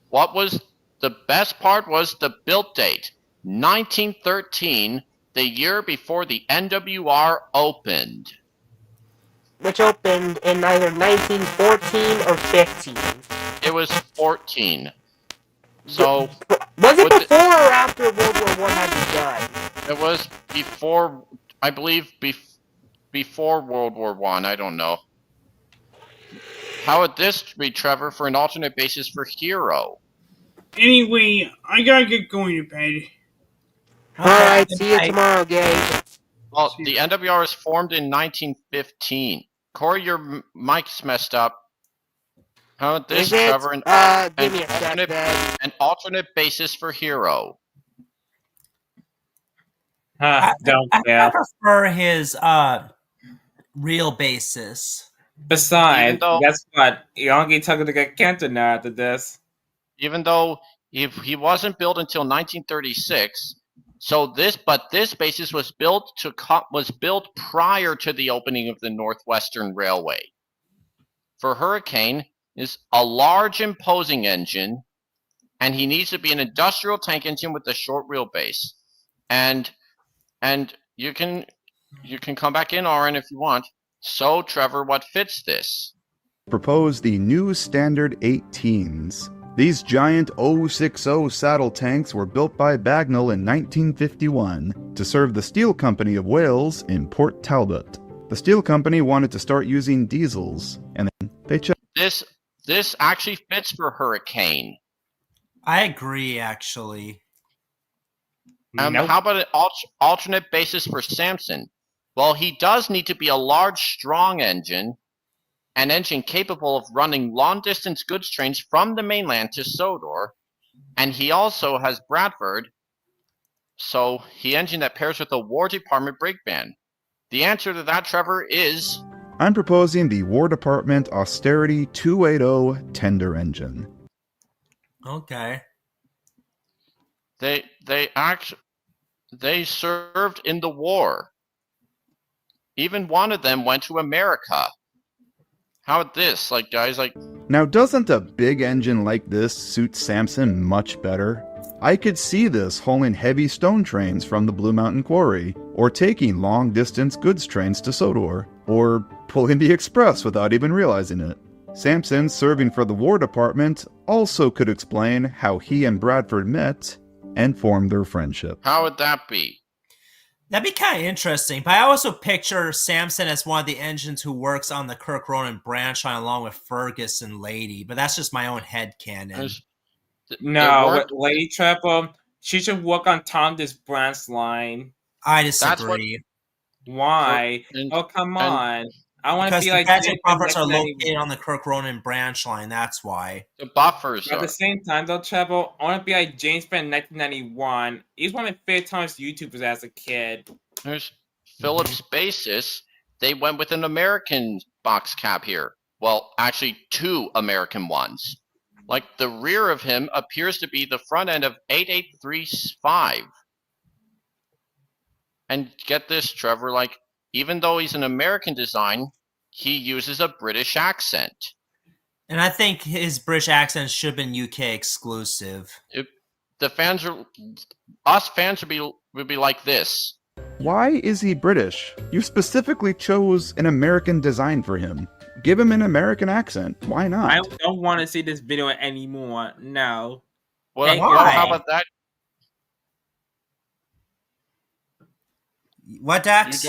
What was the best part was the build date, 1913, the year before the NWR opened. Which opened in either 1914 or 15. It was 14. So was it before or after World War I had begun? It was before, I believe, before World War I don't know. How would this be, Trevor, for an alternate basis for Hero? Anyway, I gotta get going to bed. Alright, see you tomorrow, Gabe. Well, the NWR was formed in 1915. Corey, your mic's messed up. How about this, Trevor? Give me a sec, then. An alternate basis for Hero. Huh, I prefer his real basis. Besides, guess what? Yongi Tucker to get cancer now after this. Even though he wasn't built until 1936, but this basis was built prior to the opening of the Northwestern Railway. For Hurricane is a large, imposing engine, and he needs to be an industrial tank engine with a short wheelbase. And you can come back in, Aaron, if you want. So, Trevor, what fits this? Propose the new Standard 18s. These giant 060 saddle tanks were built by Bagnall in 1951 to serve the Steel Company of Wales in Port Talbot. The Steel Company wanted to start using diesels, and then they checked. This actually fits for Hurricane. I agree, actually. Nope. How about an alternate basis for Samson? Well, he does need to be a large, strong engine, an engine capable of running long-distance goods trains from the mainland to Sodor, and he also has Bradford, so the engine that pairs with a War Department brake band. The answer to that, Trevor, is... I'm proposing the War Department Austerity 280 tender engine. Okay. They served in the war. Even one of them went to America. How about this, guys, Now, doesn't a big engine like this suit Samson much better? I could see this hauling heavy stone trains from the Blue Mountain Quarry, or taking long-distance goods trains to Sodor, or pulling the express without even realizing it. Samson, serving for the War Department, also could explain how he and Bradford met and formed their friendship. How would that be? That'd be kind of interesting, but I also picture Samson as one of the engines who works on the Kirk Ronan branch line along with Fergus and Lady, but that's just my own headcanon. No, Lady Trevor, she should work on Tom's branch line. I disagree. Why? Come on. I want to be like... Because the buffers are located on the Kirk Ronan branch line, that's why. The buffers At the same time, though, Trevor, I want to be like James Bond in 1991. He's one of my favorite times YouTubers as a kid. There's Philip's basis. They went with an American box cab here. Well, actually, two American ones. The rear of him appears to be the front end of 8835. And get this, Trevor, even though he's an American design, he uses a British accent. And I think his British accent should have been UK exclusive. Us fans would be like this. Why is he British? You specifically chose an American design for him. Give him an American accent. Why not? I don't want to see this video anymore. No. Well, how about that? What, Dax?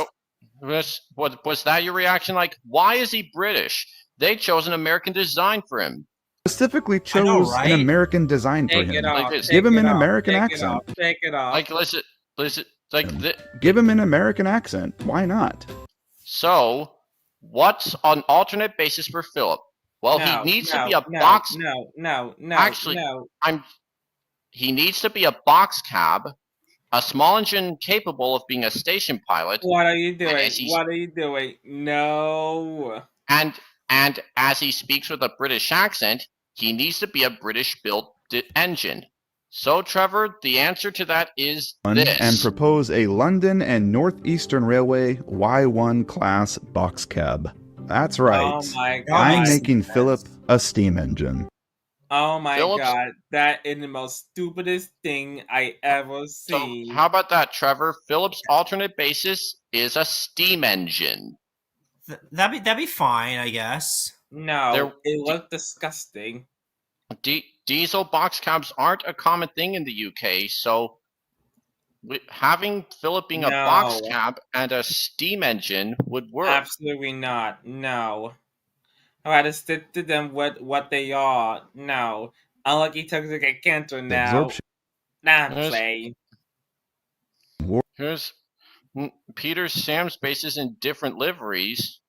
Was that your reaction? Like, why is he British? They chose an American design for him. Specifically chose an American design for him. Give him an American accent. Take it off. Like, listen. Give him an American accent. Why not? So, what's an alternate basis for Philip? Well, he needs to be a box. No. Actually, he needs to be a box cab, a small engine capable of being a station pilot. What are you doing? What are you doing? No. And as he speaks with a British accent, he needs to be a British-built engine. So, Trevor, the answer to that is this. And propose a London and Northeastern Railway Y1 class box cab. That's right. Oh my God. I'm making Philip a steam engine. Oh my God. That is the most stupidest thing I ever seen. So how about that, Trevor? Philip's alternate basis is a steam engine. That'd be fine, I guess. No, it looked disgusting. Diesel box cabs aren't a common thing in the UK, so having Philip being a box cab and a steam engine would work. Absolutely not. No. I had to stick to them what they are. No. Unlucky toxic I can't do now. Play. Here's Peter Sam's bases in different liveries.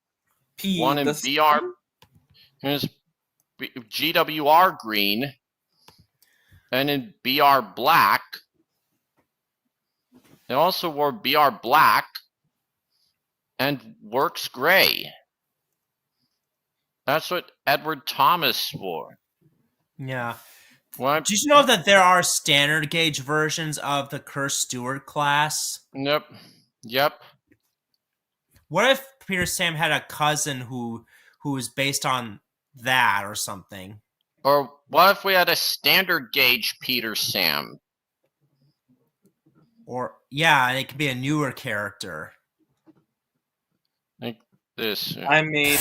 One in BR. Here's GWR green. And in BR black. They also wore BR black and Works gray. That's what Edward Thomas wore. Yeah. What? Did you know that there are standard gauge versions of the Cursed Steward class? Yep. What if Peter Sam had a cousin who was based on that or something? Or what if we had a standard gauge Peter Sam? Or yeah, it could be a newer character. Like this. I made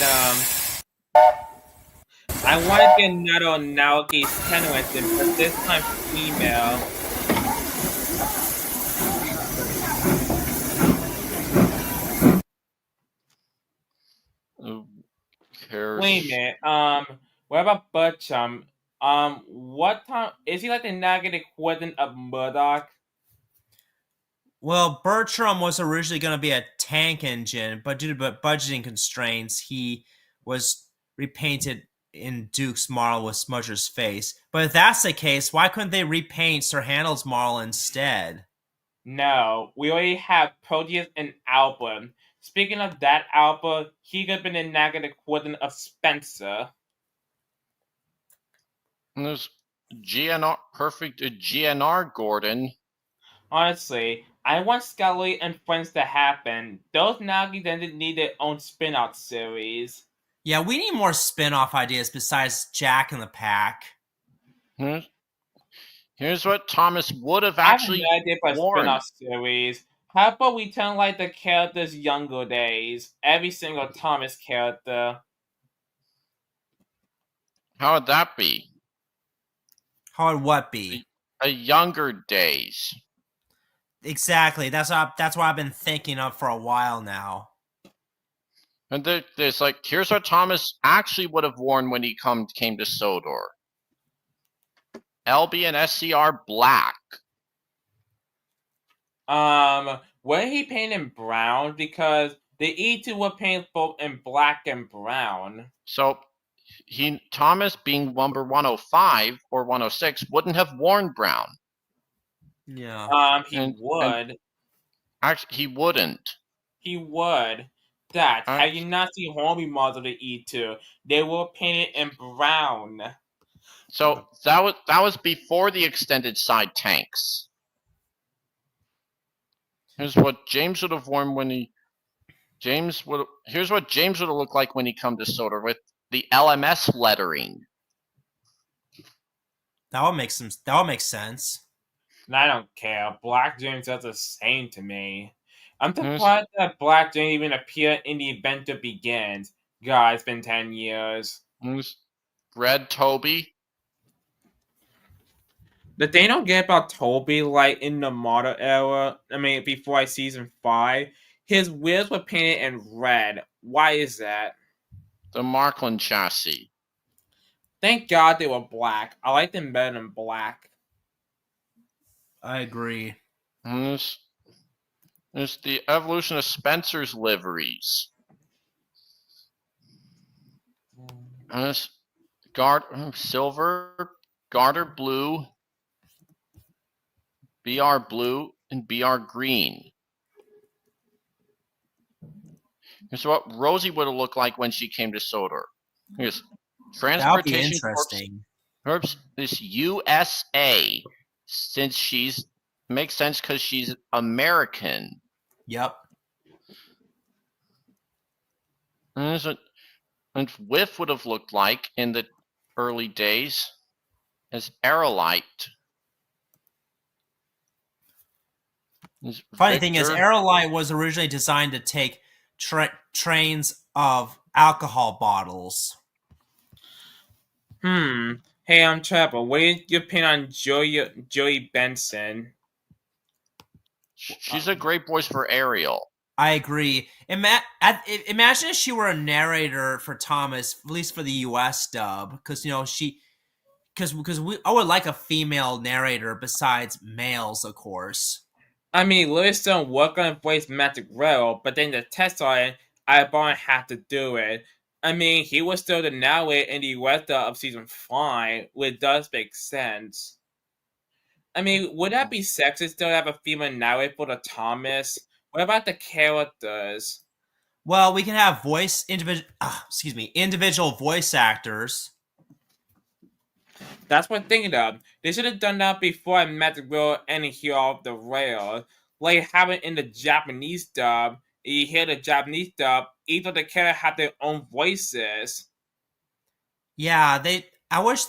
I wanted to get another Naoki's Kenweston, but this time female. Wait a minute. What about Butchum? What time is he like the negative equivalent of Murdoch? Well, Bertram was originally going to be a tank engine, but due to budgeting constraints, he was repainted in Duke's model with Smudger's face. But if that's the case, why couldn't they repaint Sir Handel's model instead? No, we already have Proteus and Alba. Speaking of that Alba, he could have been the negative equivalent of Spencer. And there's perfect GNR Gordon. Honestly, I want Scully and Friends to happen. Those Nagi then need their own spin-off series. Yeah, we need more spin-off ideas besides Jack and the Pack. Here's what Thomas would have actually I have no idea for a spin-off series. How about we turn like the characters' younger days? Every single Thomas character. How would that be? How would what be? A younger days. Exactly. That's what I've been thinking of for a while now. And there's like, here's what Thomas actually would have worn when he came to Sodor. LB and SCR black. Were he painted in brown? Because the E2 were painted both in black and brown. So Thomas, being number 105 or 106, wouldn't have worn brown. Yeah. He would. Actually, he wouldn't. He would. That have you not seen Homie models of the E2? They were painted in brown. So that was before the extended side tanks. Here's what James would have worn when he Here's what James would have looked like when he come to SOTOR with the LMS lettering. That would make sense. I don't care. Black James does the same to me. I'm surprised that Black James even appeared in the event that begins. God, it's been 10 years. Red Toby. The thing I don't get about Toby, like in the model era, before season 5, his wheels were painted in red. Why is that? The Marklin chassis. Thank God they were black. I like them better than black. I agree. There's the evolution of Spencer's liveries. Silver, Garter blue, BR blue, and BR green. Here's what Rosie would have looked like when she came to SOTOR. Here's transportation corps. This USA, since makes sense because she's American. Yep. And Whiff would have looked like in the early days as Aerolite. Funny thing is, Aerolite was originally designed to take trains of alcohol bottles. Hey, I'm Trevor. What do you pin on Joey Benson? She's a great voice for Ariel. I agree. Imagine if she were a narrator for Thomas, at least for the U.S. dub, because I would like a female narrator besides males, of course. Lewis Stone worked on voice Magic Rail, but then the test on it, I had to do it. He was still the narrator in the U.S. dub of season 5, which does make sense. Would that be sexist to have a female narrator for the Thomas? What about the characters? Well, we can have individual voice actors. That's what I'm thinking of. They should have done that before I met the girl and Hero of the Rail. Like having in the Japanese dub, you hear the Japanese dub, each of the characters have their own voices. Yeah, I wish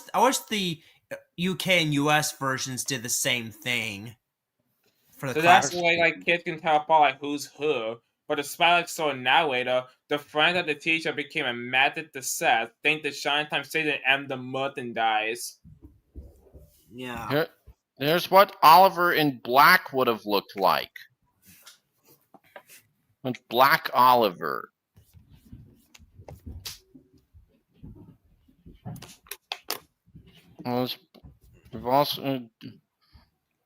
the UK and US versions did the same thing. So that's why kids can tell apart who's who. But despite so narrator, the friends of the teacher became a method to set, think the Shine Time Station and the merchandise. Yeah. Here's what Oliver in Black would have looked like. With Black Oliver. We've also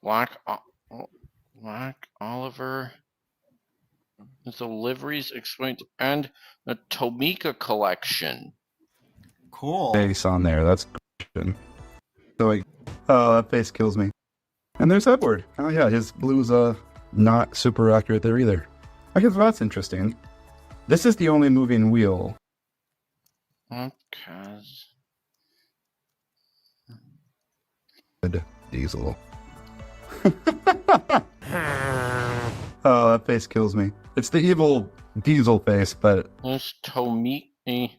Black Oliver. The liveries explained and the Tomika collection. Cool. Face on there. That's good. So that face kills me. And there's Edward. Oh yeah, his blue's not super accurate there either. I guess that's interesting. This is the only moving wheel. Okay. Good Diesel. Oh, that face kills me. It's the evil Diesel face, but there's Tomika.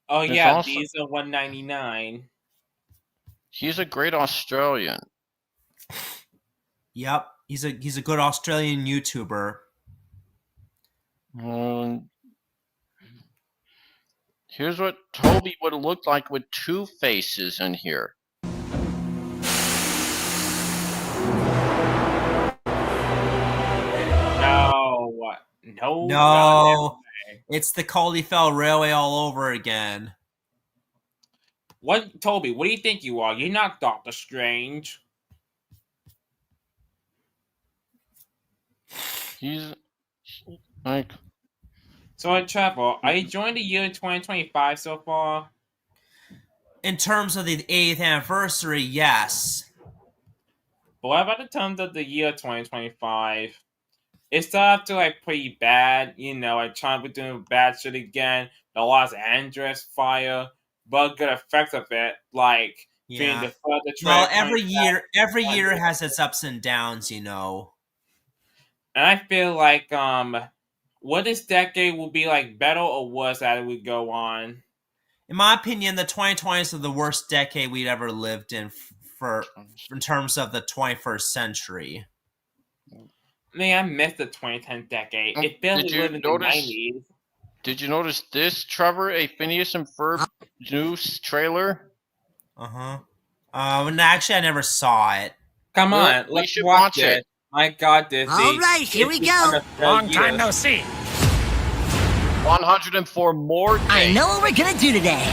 Oh yeah, Diesel 199. He's a great Australian. Yep, he's a good Australian YouTuber. Here's what Toby would have looked like with two faces in here. No, it's the Caldyfell Railway all over again. What, Toby? What do you think you are? You're not Doctor Strange. He's like. So, Trevor, are you enjoying the year 2025 so far? In terms of the 8th anniversary, yes. But what about in terms of the year 2025? It started to pretty bad, Trump was doing bad shit again. The Los Angeles fire, but good effects of it, being the further. Well, every year has its ups and downs, And I feel like what this decade will be like, better or worse as we go on? In my opinion, the 2020s are the worst decade we've ever lived in in terms of the 21st century. Man, I missed the 2010 decade. It feels like living in the 90s. Did you notice this, Trevor? A Phineas and Ferb news trailer? No, actually, I never saw it. Come on, We let's should watch watch it. My God, Disney. All right, here we go. Long time no see. 104 more days. I know what we're gonna do today.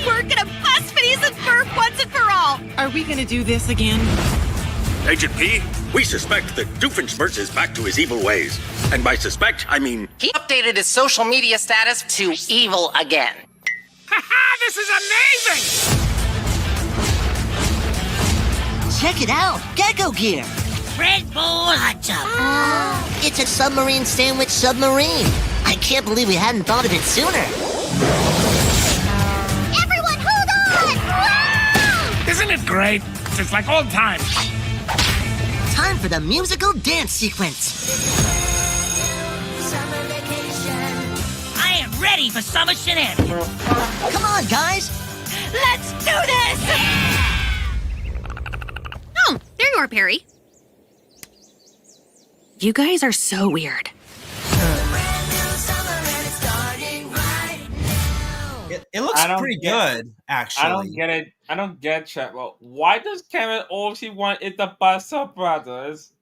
We're gonna bust Phineas and Ferb once and for all. Are we gonna do this again? Agent P, we suspect that Doofenshmirtz is back to his evil ways. And by suspect, I mean... He updated his social media status to evil again. Ha-ha! This is amazing! Check it out, Gecko Gear. Red Bull Hot Tub. It's a submarine sandwich submarine. I can't believe we hadn't thought of it sooner. Everyone, hold on! Isn't it great? It's like old times. Time for the musical dance sequence. I am ready for summer shenanigans. Come on, guys. Let's do this! Oh, there you are, Perry. You guys are so weird. It looks pretty good, actually. I don't get it. I don't get Trevor. Why does Carmen all she want is the Buster Brothers?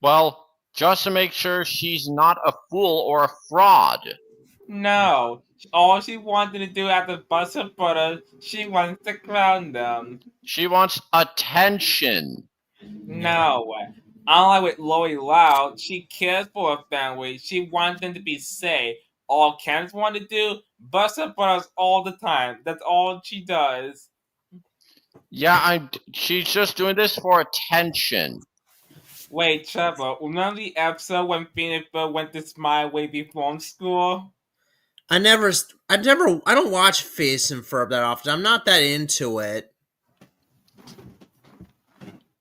Well, just to make sure she's not a fool or a fraud. No. All she wanted to do after Buster Brothers, she wants to crown them. She wants attention. No. Unlike with Lori Loud, she cares for her family. She wants them to be safe. All Candace wants to do, Buster Brothers all the time. That's all she does. Yeah, she's just doing this for attention. Wait, Trevor, remember the episode when Phoenix went to Smile way before school? I don't watch Phineas and Ferb that often. I'm not that into it.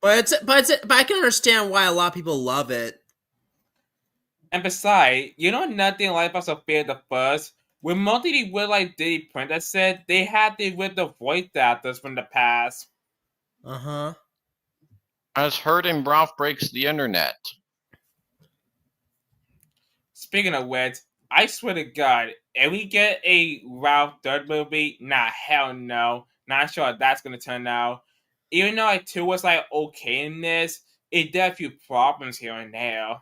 But I can understand why a lot of people love it. And besides, you know nothing like about Sophia the First? When mostly with like Diddy Princess said, they had to with the voice actors from the past. Uh-huh. As heard in Ralph Breaks the Internet. Speaking of which, I swear to God, if we get a Ralph third movie, nah, hell no. Not sure how that's gonna turn out. Even though like 2 was like okay in this, it did a few problems here and there.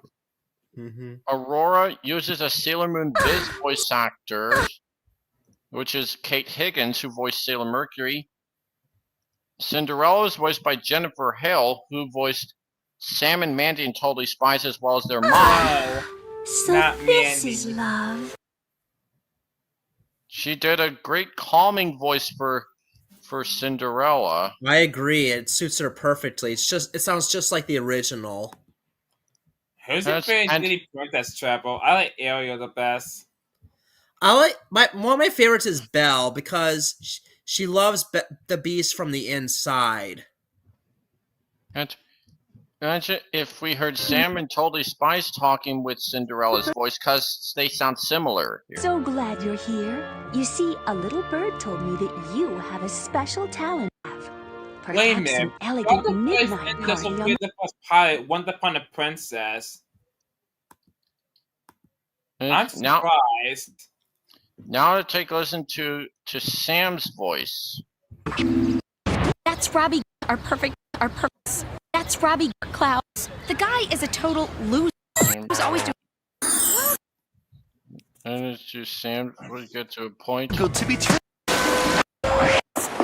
Mm-hmm. Aurora uses a Sailor Moon Biz voice actor, which is Kate Higgins, who voiced Sailor Mercury. Cinderella is voiced by Jennifer Hale, who voiced Sam and Mandy in Totally Spies, as well as their mom. So Not this Mandy. is love. She did a great calming voice for Cinderella. I agree. It suits her perfectly. It sounds just like the original. Who's your favorite Diddy Princess, Trevor? I like Ariel the best. One of my favorites is Belle because she loves the Beast from the inside. And imagine if we heard Sam and Totally Spies talking with Cinderella's voice, because they sound similar. Here. So glad you're here. You see, a little bird told me that you have a special talent. Perhaps Wait a minute. an elegant midnight This party will on be the first pilot, Once Upon a Princess. I'm surprised. Now to take a listen to Sam's voice. That's Robbie, our perfect. That's Robbie Clouds. The guy is a total loser. Who's always doing. And it's just Sam. We get to a point. Good to be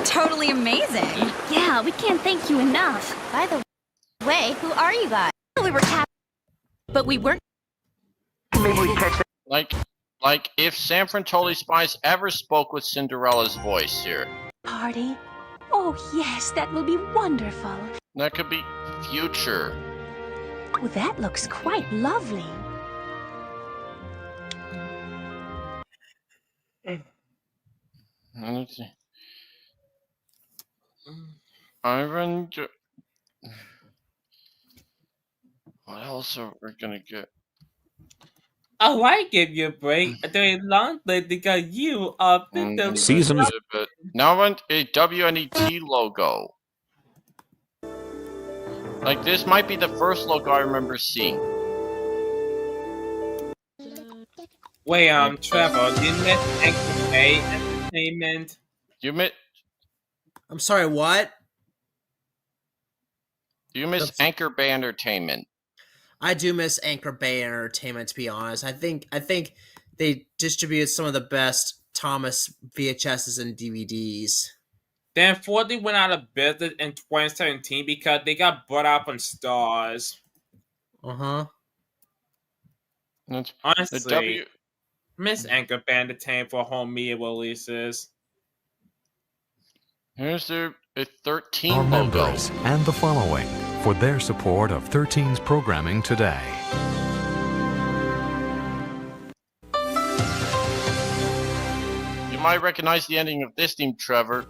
Totally amazing. Yeah, we can't thank you enough. By the way, who are you guys? We were captured, but we weren't. Like if Sam from Totally Spies ever spoke with Cinderella's voice here. party. Oh yes, that will be wonderful. That could be future. Oh, that looks quite lovely. Let's see. Ivan. What else are we gonna get? I like give you a break. During long day they got you up the Seasons. But now I want a WNET logo. Like this might be the first logo I remember seeing. Wait, Trevor, you miss Anchor Bay Entertainment? You miss? I'm sorry, what? You miss Anchor Bay Entertainment. I do miss Anchor Bay Entertainment, to be honest. I think they distributed some of the best Thomas VHSs and DVDs. They unfortunately went out of business in 2017 because they got bought out on Stars. Honestly, miss Anchor Bay Entertainment for home media releases. Here's their 13 Our logo. members and the following for their support of 13's programming today. You might recognize the ending of this theme, Trevor.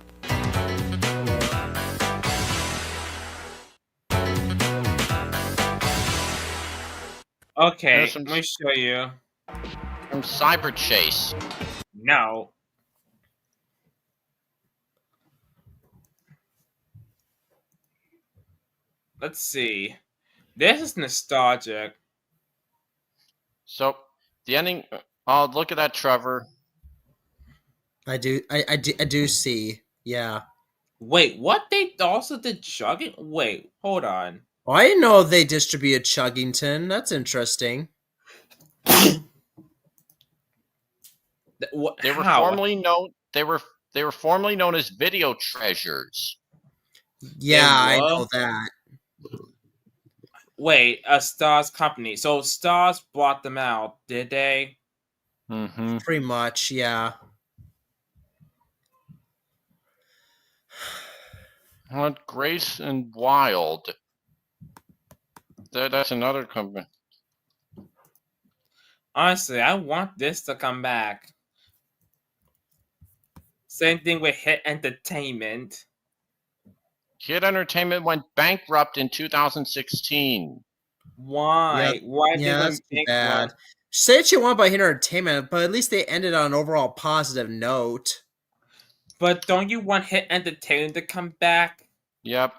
Okay, let me show you. From Cyber Chase. No. Let's see. This is nostalgic. So, the ending... Oh, look at that, Trevor. I do see. Yeah. Wait, what? They also did Chugging? Wait, hold on. Oh, I didn't know they distributed Chuggington. That's interesting. They were formerly known. They were formerly known as Video Treasures. Yeah, I know that. Wait, a Stars company. So Stars bought them out, did they? Mm-hmm. Pretty much, yeah. What Grace and Wild. That's another company. Honestly, I want this to come back. Same thing with Hit Entertainment. Hit Entertainment went bankrupt in 2016. Why? Yep. Why Yeah, they that's went too bad. bankrupt? Say what you want about Hit Entertainment, but at least they ended on an overall positive note. But don't you want Hit Entertainment to come back? Yep.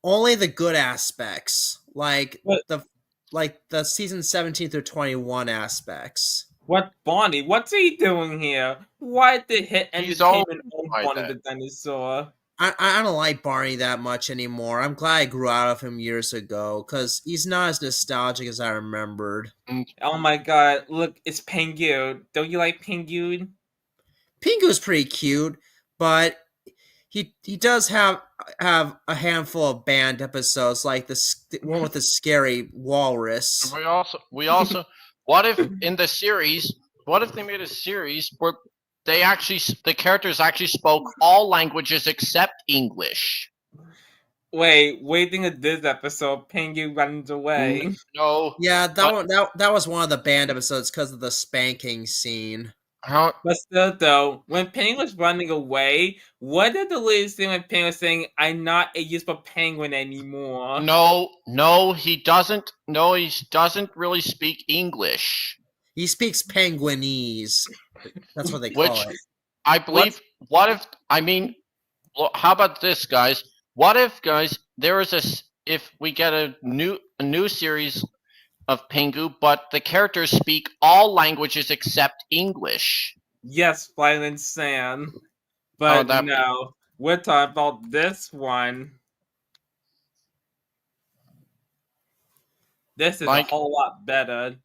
Only the good aspects, like the season 17 through 21 aspects. What Bonnie? What's he doing here? Why did Hit Entertainment own Bonnie the dinosaur? I don't like Barney that much anymore. I'm glad I grew out of him years ago, because he's not as nostalgic as I remembered. Oh my god, look, it's Pingu. Don't you like Pingu? Pingu's pretty cute, but he does have a handful of banned episodes, like the one with the scary walrus. We also what if in the series, what if they made a series where the characters actually spoke all languages except English? Wait, waiting at this episode, Pingu runs away. No. Yeah, that was one of the banned episodes because of the spanking scene. But still, though, when Penguin was running away, what did the lady say when Penguin was saying, "I'm not a useful penguin anymore"? No, he doesn't. No, he doesn't really speak English. He speaks Penguinese. That's what they call it. I believe. How about this, guys? What if, guys, if we get a new series of Pingu, but the characters speak all languages except English? Yes, Violent Sam. But no, we're talking about this one. This is a whole lot better.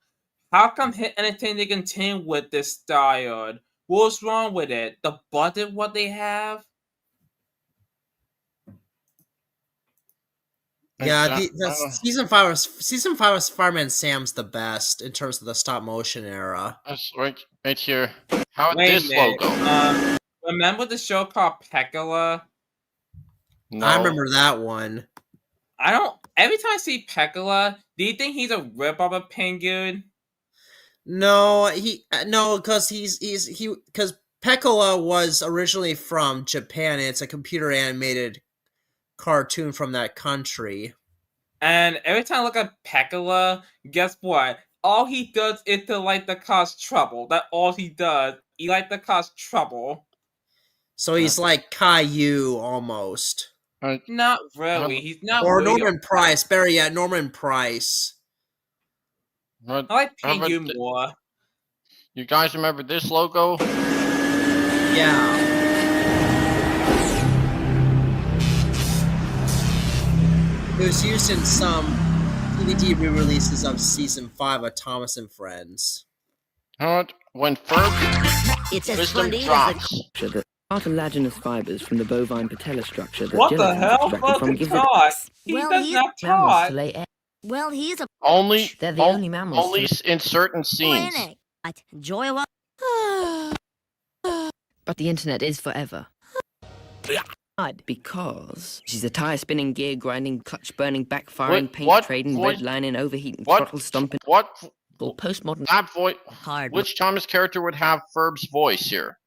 How come Hit Entertainment continue with this style? What's wrong with it? The budget what they have? Yeah, season five was Fireman Sam's the best in terms of the stop motion era. That's right here. How about this logo? Remember the show called Pekala? No. I remember that one. Every time I see Pekala, do you think he's a rip-off of Penguin? No, because because Pekala was originally from Japan, and it's a computer animated cartoon from that country. And every time I look at Pekala, guess what? All he does is to like to cause trouble. That's all he does. He like to cause trouble. So he's like Caillou almost. Not really. He's not Or really. Norman Price. Better yet, Norman Price. I like Caillou more. You guys remember this logo? Yeah. It was used in some DVD re-releases of season 5 of Thomas and Friends. When Ferb wisdom drops. The cartilaginous fibers from the bovine patella structure that What the gelatin is hell? extracted from gives God. He Well, does he's not mammals talk. to lay eggs. Well, he's a. They're the only mammals. Only in certain scenes. Enjoy what? But the internet is forever. Because she's a tire spinning, gear grinding, clutch burning, backfiring, paint trading, redlining, overheating, throttle stomping. What? Or postmodern. That voice. Which Thomas character would have Ferb's voice here?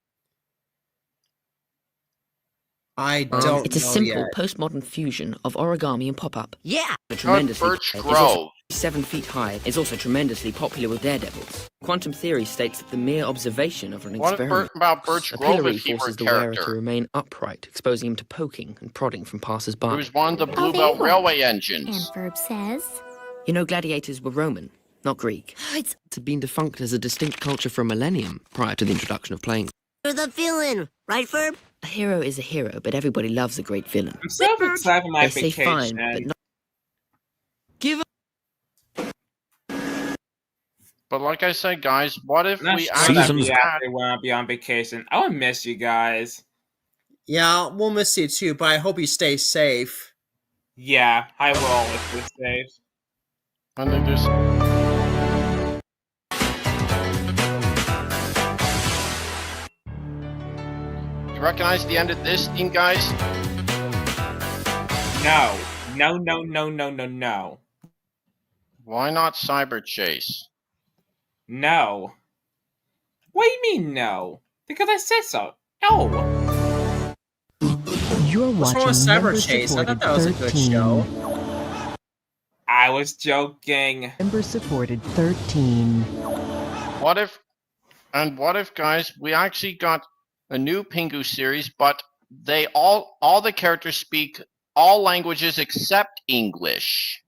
I don't It's a know simple yet. postmodern fusion of origami and pop-up. Yeah. The tremendously Birch is Grove. also 7 feet high. Is also tremendously popular with daredevils. Quantum theory states that the mere observation of an What experiment about Birch a Grove pillory if he were forces a the wearer character? to remain upright, exposing him to poking and prodding from passers-by. Who's one of the Oh, Bluebelt they were. Railway engines? And Ferb says. You know, gladiators were Roman, not Greek. It had been defunct as a distinct culture for a millennium prior to the introduction of playing. You're the villain, right, Ferb? A hero is a hero, but everybody loves a great villain. I'm so excited for my They say vacation. fine, but not. Give up. But like I said, guys, what if Not we sure that actually we had... actually want to be on vacation. I would miss you guys. Yeah, we'll miss you too, but I hope you stay safe. Yeah, I will if we're safe. And they just... You recognize the end of this theme, guys? No. No, no, no, no, no, no. Why not Cyber Chase? No. What do you mean no? Because I said so. No. You're What's wrong with Cyber Chase? I thought that was a good show. I was joking. Member supported 13. What if, guys, we actually got a new Pingu series, but they all the characters speak all languages except English.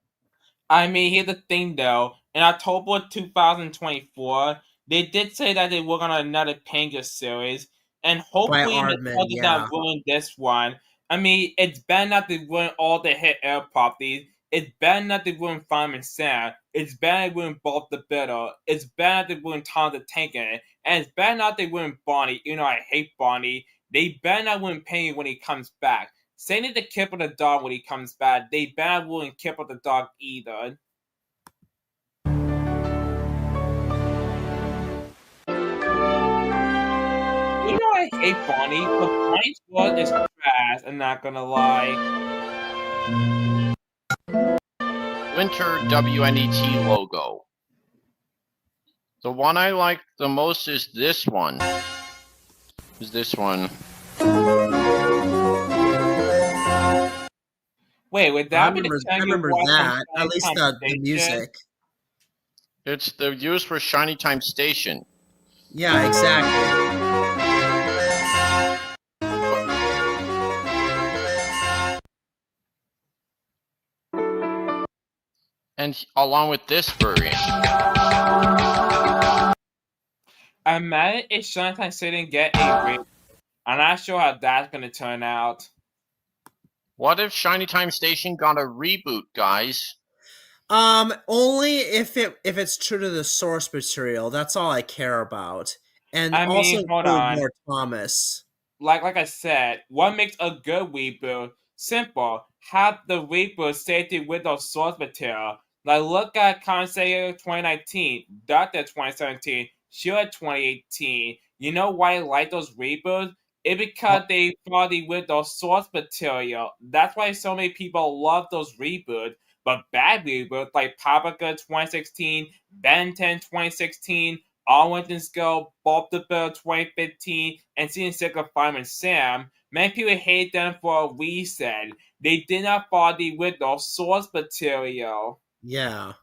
I mean, here's the thing though. In October 2024, they did say that they were on another Panga series, and hopefully Aardman, they did not ruin this one. I mean, it's better not to ruin all the hit air properties. It's better not to ruin Fireman Sam. It's better to ruin Bob the Bitter. It's better to ruin Tom the Tanker. And it's better not to ruin Bonnie, even though I hate Bonnie. They better not ruin Penny when he comes back. Say it to Kipper the dog when he comes back. They better not ruin Kipper the dog either. You know I hate Bonnie, but Bonnie's world is trash, I'm not gonna lie. Winter WNET logo. The one I like the most is this one. Wait, would that be I remember that. At least the music. It's the use for Shiny Time Station. Yeah, exactly. And along with this variant. I'm mad if Shiny Time Station get a reboot. I'm not sure how that's gonna turn out. What if Shiny Time Station got a reboot, guys? Only if it's true to the source material. That's all I care about. And I mean, also hold on. more Thomas. Like I said, what makes a good reboot? Simple. Have the reboot stated with the source material. Like look at Concept 2019, Doctor 2017, Sure 2018. You know why I like those reboots? It's because they body with the source material. That's why so many people love those reboots. But bad reboots like Paprika 2016, Ben 10 2016, All Weapons Go, Bob the Bill 2015, and Season 6 of Fireman Sam, Many people hate them for a reason. They did not follow the original source material. Yeah.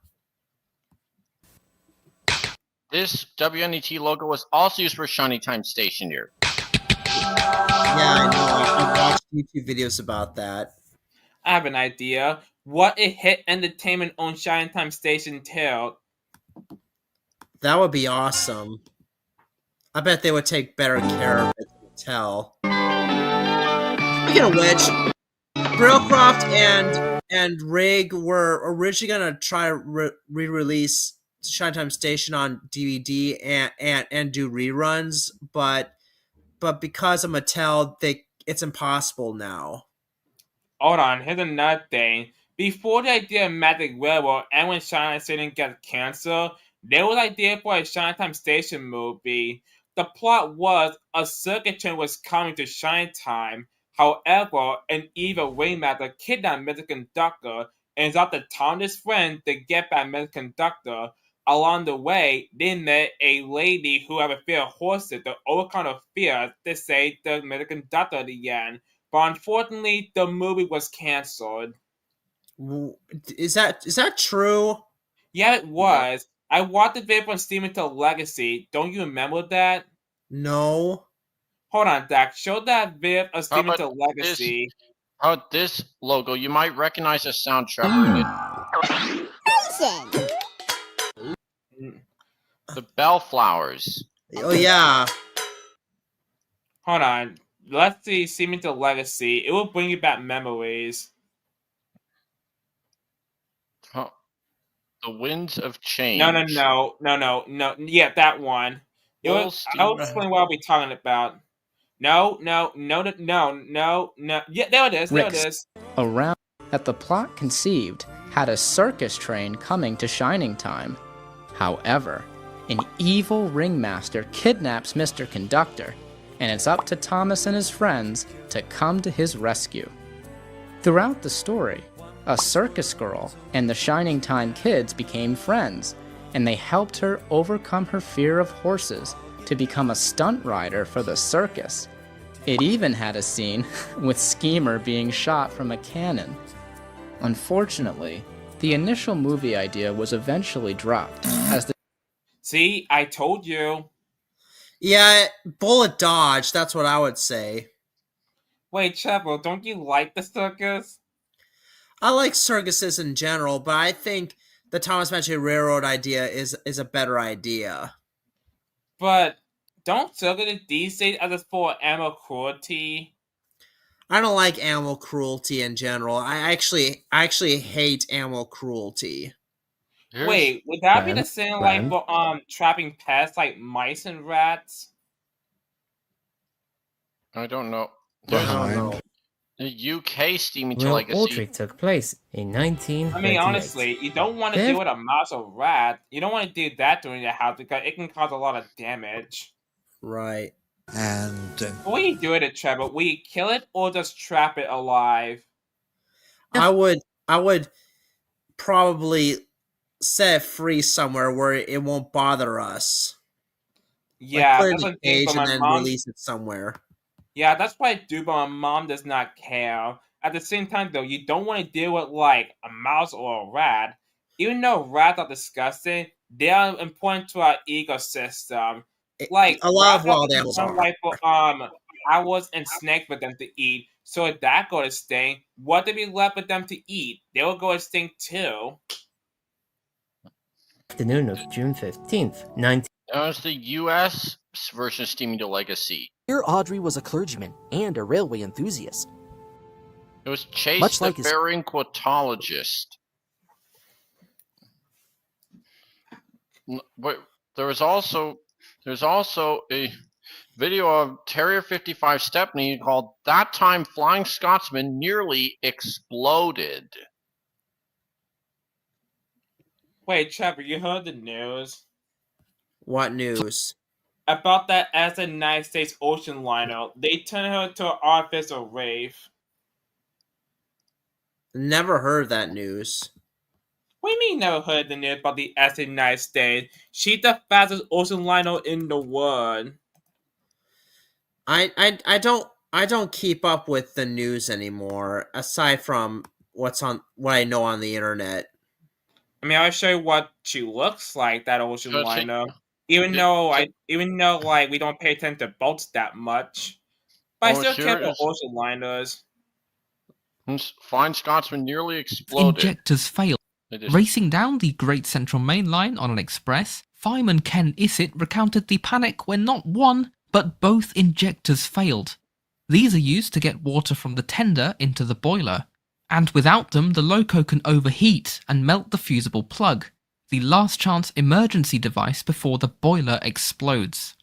This WNET logo was also used for Shining Time Station here. Yeah, I know. I've watched YouTube videos about that. I have an idea. What if Hit Entertainment on Shining Time Station too? That would be awesome. I bet they would take better care of it than Tell. Speaking of which, Brillcroft and Rig were originally gonna try to re-release Shine Time Station on DVD and do reruns, but because of Mattel, it's impossible now. Hold on, here's another thing. Before the idea of Magic Railroad and when Shine Time Station got canceled, there was an idea for a Shine Time Station movie. The plot was a circuit train was coming to Shine Time. However, an evil ringmaster kidnapped Mr. Conductor and is out to Tom his friend to get back Mr. Conductor. Along the way, they met a lady who had a fear of horses to overcome her fear to save the Mr. Conductor at the end. But unfortunately, the movie was canceled. Is that true? Yeah, it was. I watched the video from Steven to Legacy. Don't you remember that? No. Hold on, Dak. Show that video of Steven to Legacy. How about this logo? You might recognize the soundtrack in it. The Bellflowers. Oh yeah. Hold on. Let's see Steven to Legacy. It will bring you back memories. The Winds of Change. No. Yeah, that one. I'll explain what I'll be talking about. No. Yeah, there it is. There it is. Around that the plot conceived had a circus train coming to Shining Time. However, an evil ringmaster kidnaps Mr. Conductor, and it's up to Thomas and his friends to come to his rescue. Throughout the story, a circus girl and the Shining Time kids became friends, and they helped her overcome her fear of horses to become a stunt rider for the circus. It even had a scene with Schemer being shot from a cannon. Unfortunately, the initial movie idea was eventually dropped as the See, I told you. Yeah, bullet dodge, that's what I would say. Wait, Trevor, don't you like the circus? I like circuses in general, but I think the Thomas Magic Railroad idea is a better idea. But don't circuses these days as for animal cruelty? I don't like animal cruelty in general. I actually hate animal cruelty. Wait, would that be the same like for trapping pests like mice and rats? I don't know. Behind. The UK steaming to Well, Legacy. Audrey took place in 1938. I mean, honestly, you don't want to deal with a mouse or rat. You don't want to do that during your house because it can cause a lot of damage. Right. And what do you do with it, Trevor? Will you kill it or just trap it alive? I would probably set it free somewhere where it won't bother us. Yeah, like, that's put it in a cage and then release it somewhere. Yeah, that's what I do, but my mom does not care. At the same time, though, you don't want to deal with, like, a mouse or a rat. Even though rats are disgusting, they are important to our ecosystem. Like, a lot of wild animals are. Like, for, owls and snakes for them to eat. So if that go extinct, what did be left for them to eat? They will go extinct, too. Afternoon of June 15th, 19... That was the US version of Steaming to Legacy. Here Audrey was a clergyman and a railway enthusiast. It was Chase Much the like his... Bearing Quotologist. But there's also a video of Terrier 55 Stepney called "That Time Flying Scotsman Nearly Exploded." Wait, Trevor, you heard the news? What news? About that as the United States ocean liner. They turned her into an artificial reef. Never heard that news. What do you mean never heard the news about the as the United States? She's the fastest ocean liner in the world. I I don't keep up with the news anymore, aside from what I know on the internet. I mean, I'll show you what she looks like, that ocean liner. Even though like we don't pay attention to boats that much, but I still care about ocean liners. Fine Scotsman nearly exploded. Injectors failed. Racing down the Great Central Main Line on an express, fireman Ken Issett recounted the panic when not one, but both injectors failed. These are used to get water from the tender into the boiler, and without them the loco can overheat and melt the fusible plug, the last chance emergency device before the boiler explodes.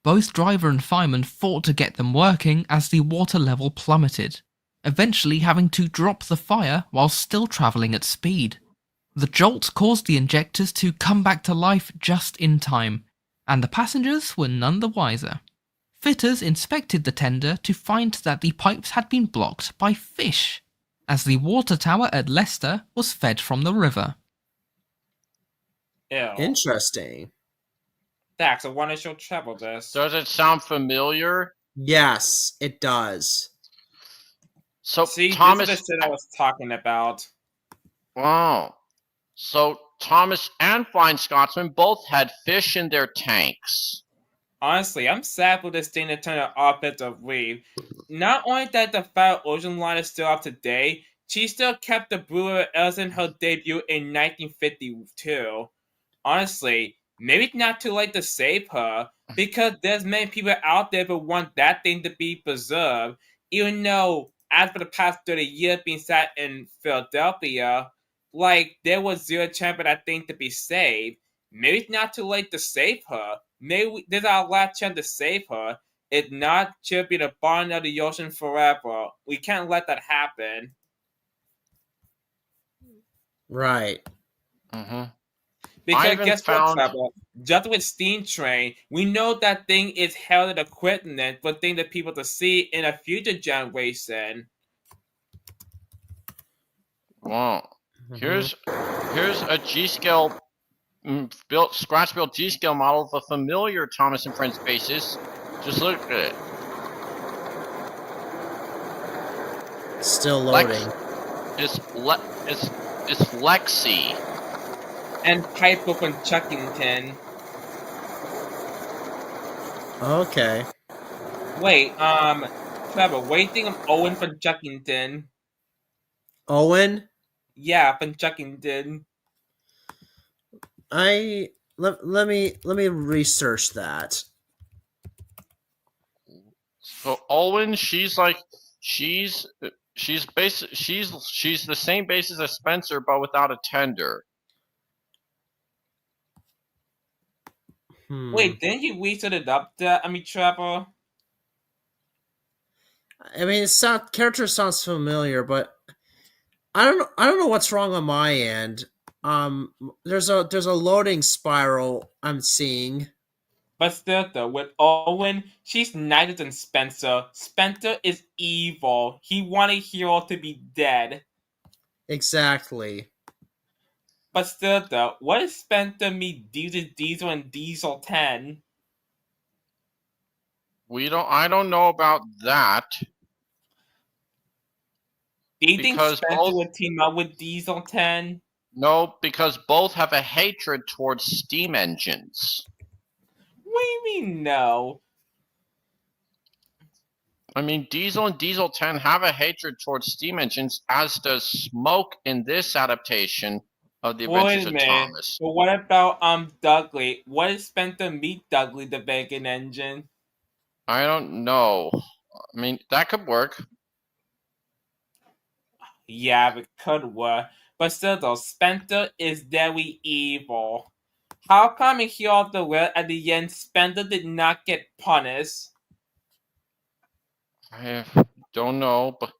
Both driver and fireman fought to get them working as the water level plummeted, eventually having to drop the fire while still travelling at speed. The jolt caused the injectors to come back to life just in time, and the passengers were none the wiser. Fitters inspected the tender to find that the pipes had been blocked by fish, as the water tower at Leicester was fed from the river. Ew. Interesting. Dax, I want to show travel this. Does it sound familiar? Yes, it does. So See, Thomas, this is the shit I was talking about. Wow. So Thomas and Fine Scotsman both had fish in their tanks. Honestly, I'm sad for this thing to turn an offensive read. Not only that the Fire Ocean Line is still up to date, she still kept the brewer as in her debut in 1952. Honestly, maybe it's not too late to save her, because there's many people out there who want that thing to be preserved, even though, as for the past 30 years being sat in Philadelphia, like, there was zero chance for that thing to be saved. Maybe it's not too late to save her. Maybe there's a last chance to save her. If not, she'll be the bottom of the ocean forever. We can't let that happen. Right. Mm-hmm. Because guess what, Trevor? Just with Steam Train, we know that thing is held equipment for things that people to see in a future generation. Wow. Here's a G-scale scratch-built G-scale model of a familiar Thomas and Friends basis. Just look at it. Still loading. It's Lexi. And Piper from Chuckington. Okay. Wait, Trevor, what do you think of Owen from Chuckington? Owen? Yeah, from Chuckington. Let me research that. So Owen, she's the same basis as Spencer, but without a tender. Wait, didn't you reset it up there? I mean, Trevor? I mean, character sounds familiar, but I don't know what's wrong on my end. There's a loading spiral I'm seeing. But still, though, with Owen, she's nicer than Spencer. Spencer is evil. He wanted Hero to be dead. Exactly. But still, though, what if Spencer meet Diesel and Diesel 10? I don't know about that. Do you think Spencer would team up with Diesel 10? No, because both have a hatred towards steam engines. What do you mean, no? I mean, Diesel and Diesel 10 have a hatred towards steam engines, as does Smoke in this adaptation of the Adventures of Thomas. But what about Dudley? What if Spencer meet Dudley the Bacon Engine? I don't know. I mean, that could work. Yeah, it could work. But still though, Spencer is very evil. How come in Hero of the World at the end Spencer did not get punished? I don't know, but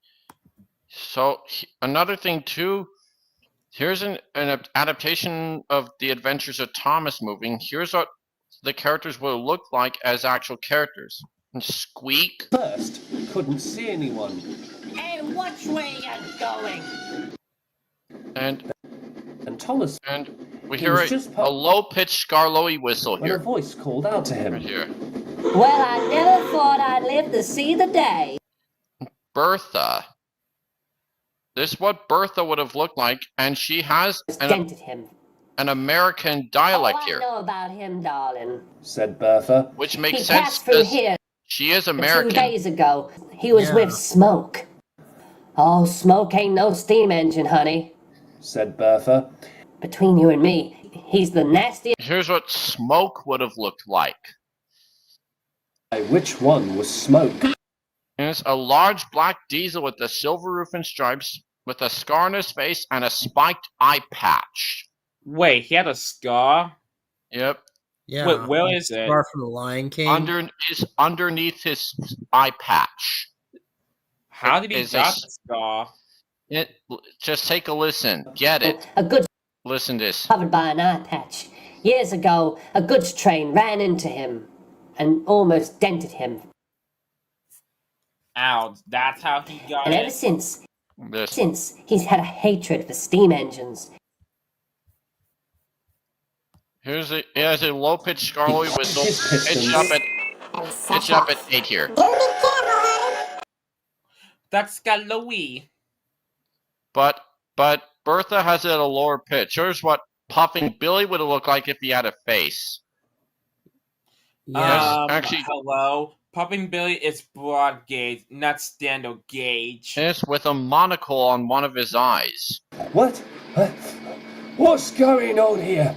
so another thing too. Here's an adaptation of the Adventures of Thomas movie. Here's what the characters will look like as actual characters. And Squeak. First, couldn't see anyone. Hey, which way you going? And Thomas. And we hear a low-pitched Scarloey whistle here. When a voice called out to him. Right here. Well, I never thought I'd live to see the day. Bertha. This is what Bertha would have looked like, and she has an American dialect here. I know about him, darling, said Bertha. Which makes he sense passed through because here she is 2 American. days ago. He was with Smoke. Oh, Smoke ain't no steam engine, honey, said Bertha. Between you and me, he's the nastiest. Here's what Smoke would have looked like. Which one was Smoke? It's a large black diesel with a silver roof and stripes, with a scar on his face and a spiked eye patch. Wait, he had a scar? Yep. Yeah. Wait, where is it? Scar from the Lion King. Underneath his eye patch. How did he got the scar? Just take a listen. Get it. A good Listen to this. covered by an eye patch. Years ago, a goods train ran into him and almost dented him. Ow, that's how he got And it? ever since, he's had a hatred for steam engines. It has a low-pitched scarlet whistle. Pitch up at 8 here. That's got Louis. But Bertha has it at a lower pitch. Here's what Puffing Billy would have looked like if he had a face. Actually, hello. Puffing Billy is broad gauge, not standard gauge. Yes, with a monocle on one of his eyes. What? What's going on here?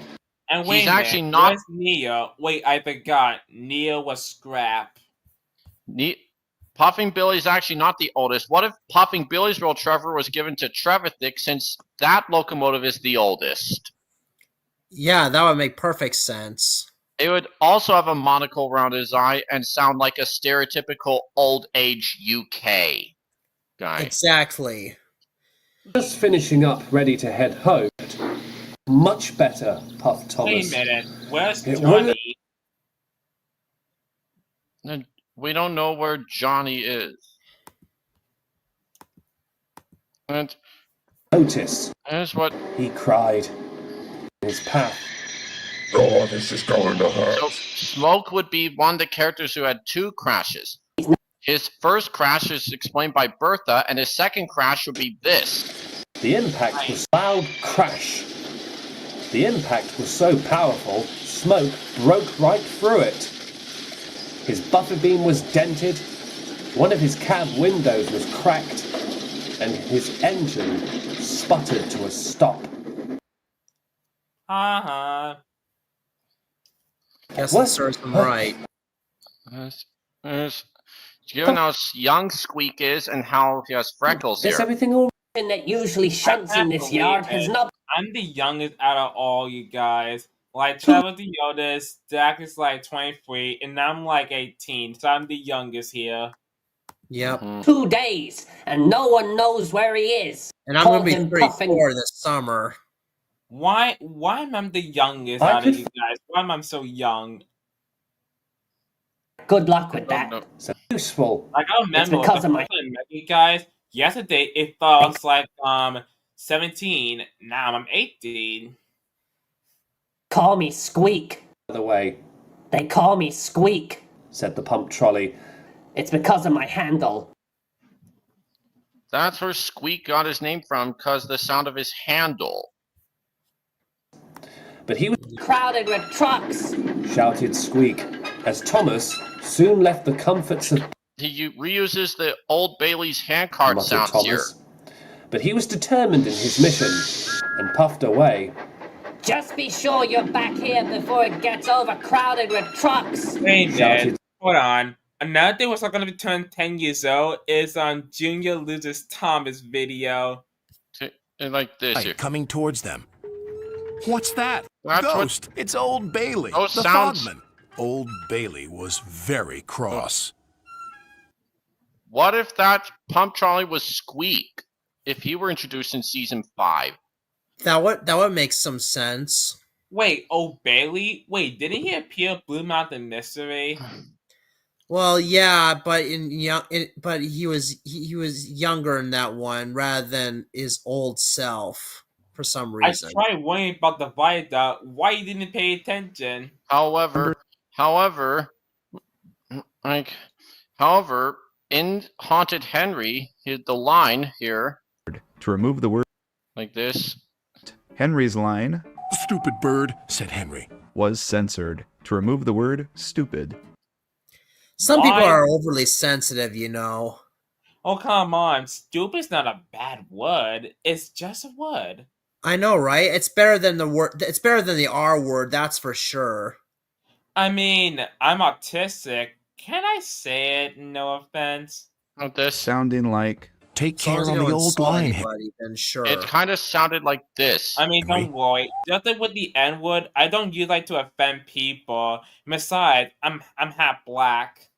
And wait He's a minute, actually not. where's Neo? Wait, I forgot. Neo was scrap. Puffing Billy's actually not the oldest. What if Puffing Billy's real Trevor was given to Trevithick, since that locomotive is the oldest? Yeah, that would make perfect sense. It would also have a monocle around his eye and sound like a stereotypical old age UK guy. Exactly. Just finishing up, ready to head home. Much better, Puff Thomas. Wait a minute, where's Johnny? We don't know where Johnny is. And Notice. Here's what he cried. His path. Oh, this is going to hurt. So Smoke would be one of the characters who had 2 crashes. His first crash is explained by Bertha, and his second crash would be this. The impact was a loud crash. The impact was so powerful, smoke broke right through it. His buffer beam was dented, one of his cab windows was cracked, and his engine sputtered to a stop. Guess that serves him right. Given how young Squeak is and how he has freckles here. Is everything all right? That usually shunts in this yard has not. I'm the youngest out of all you guys. Like, Trevor's the oldest, Dak is like 23, and I'm like 18, so I'm the youngest here. Yep. 2 days, and no one knows where he is. And I'm going to be 34 this summer. Why am I the youngest out of you guys? Why am I so young? Good luck with that. So useful. Like, I remember because of my you guys. Yesterday it felt like 17. Now I'm 18. Call me Squeak. By the way, they call me Squeak, said the pump trolley. It's because of my handle. That's where Squeak got his name from, because the sound of his handle. But he was crowded with trucks, shouted Squeak, as Thomas soon left the comforts of. He reuses the Old Bailey's handcart sounds Thomas. here. But he was determined in his mission, and puffed away. Just be sure you're back here before it gets overcrowded with trucks. Wait a minute. Hold on. Another thing was not going to turn 10 years old is on Junior loses Thomas video. Like this here. Coming towards them. What's that? That's Ghost. It's Old Bailey, Those the sounds... fogman. Old Bailey was very cross. What if that pump trolley was Squeak? If he were introduced in season 5? That would make some sense. Wait, Old Bailey? Wait, didn't he appear Blue Mountain Mystery? Well, yeah, but but he was younger in that one rather than his old self for some reason. I tried worrying about the viaduct. Why you didn't pay attention? However, in Haunted Henry, the line here, To remove the word like this. Henry's line, Stupid bird, said Henry, was censored. To remove the word stupid. Some people are overly sensitive, you know. Oh, come on. Stupid's not a bad word. It's just a word. I know, right? It's better than the word. It's better than the R word, that's for sure. I mean, I'm autistic. Can I say it? No offense. Like this. Sounding like take As long care as on you the don't old insult line. anybody, then sure. It kind of sounded like this. I mean, don't worry. Just like with the N word, I don't usually like to offend people. Besides, I'm half black.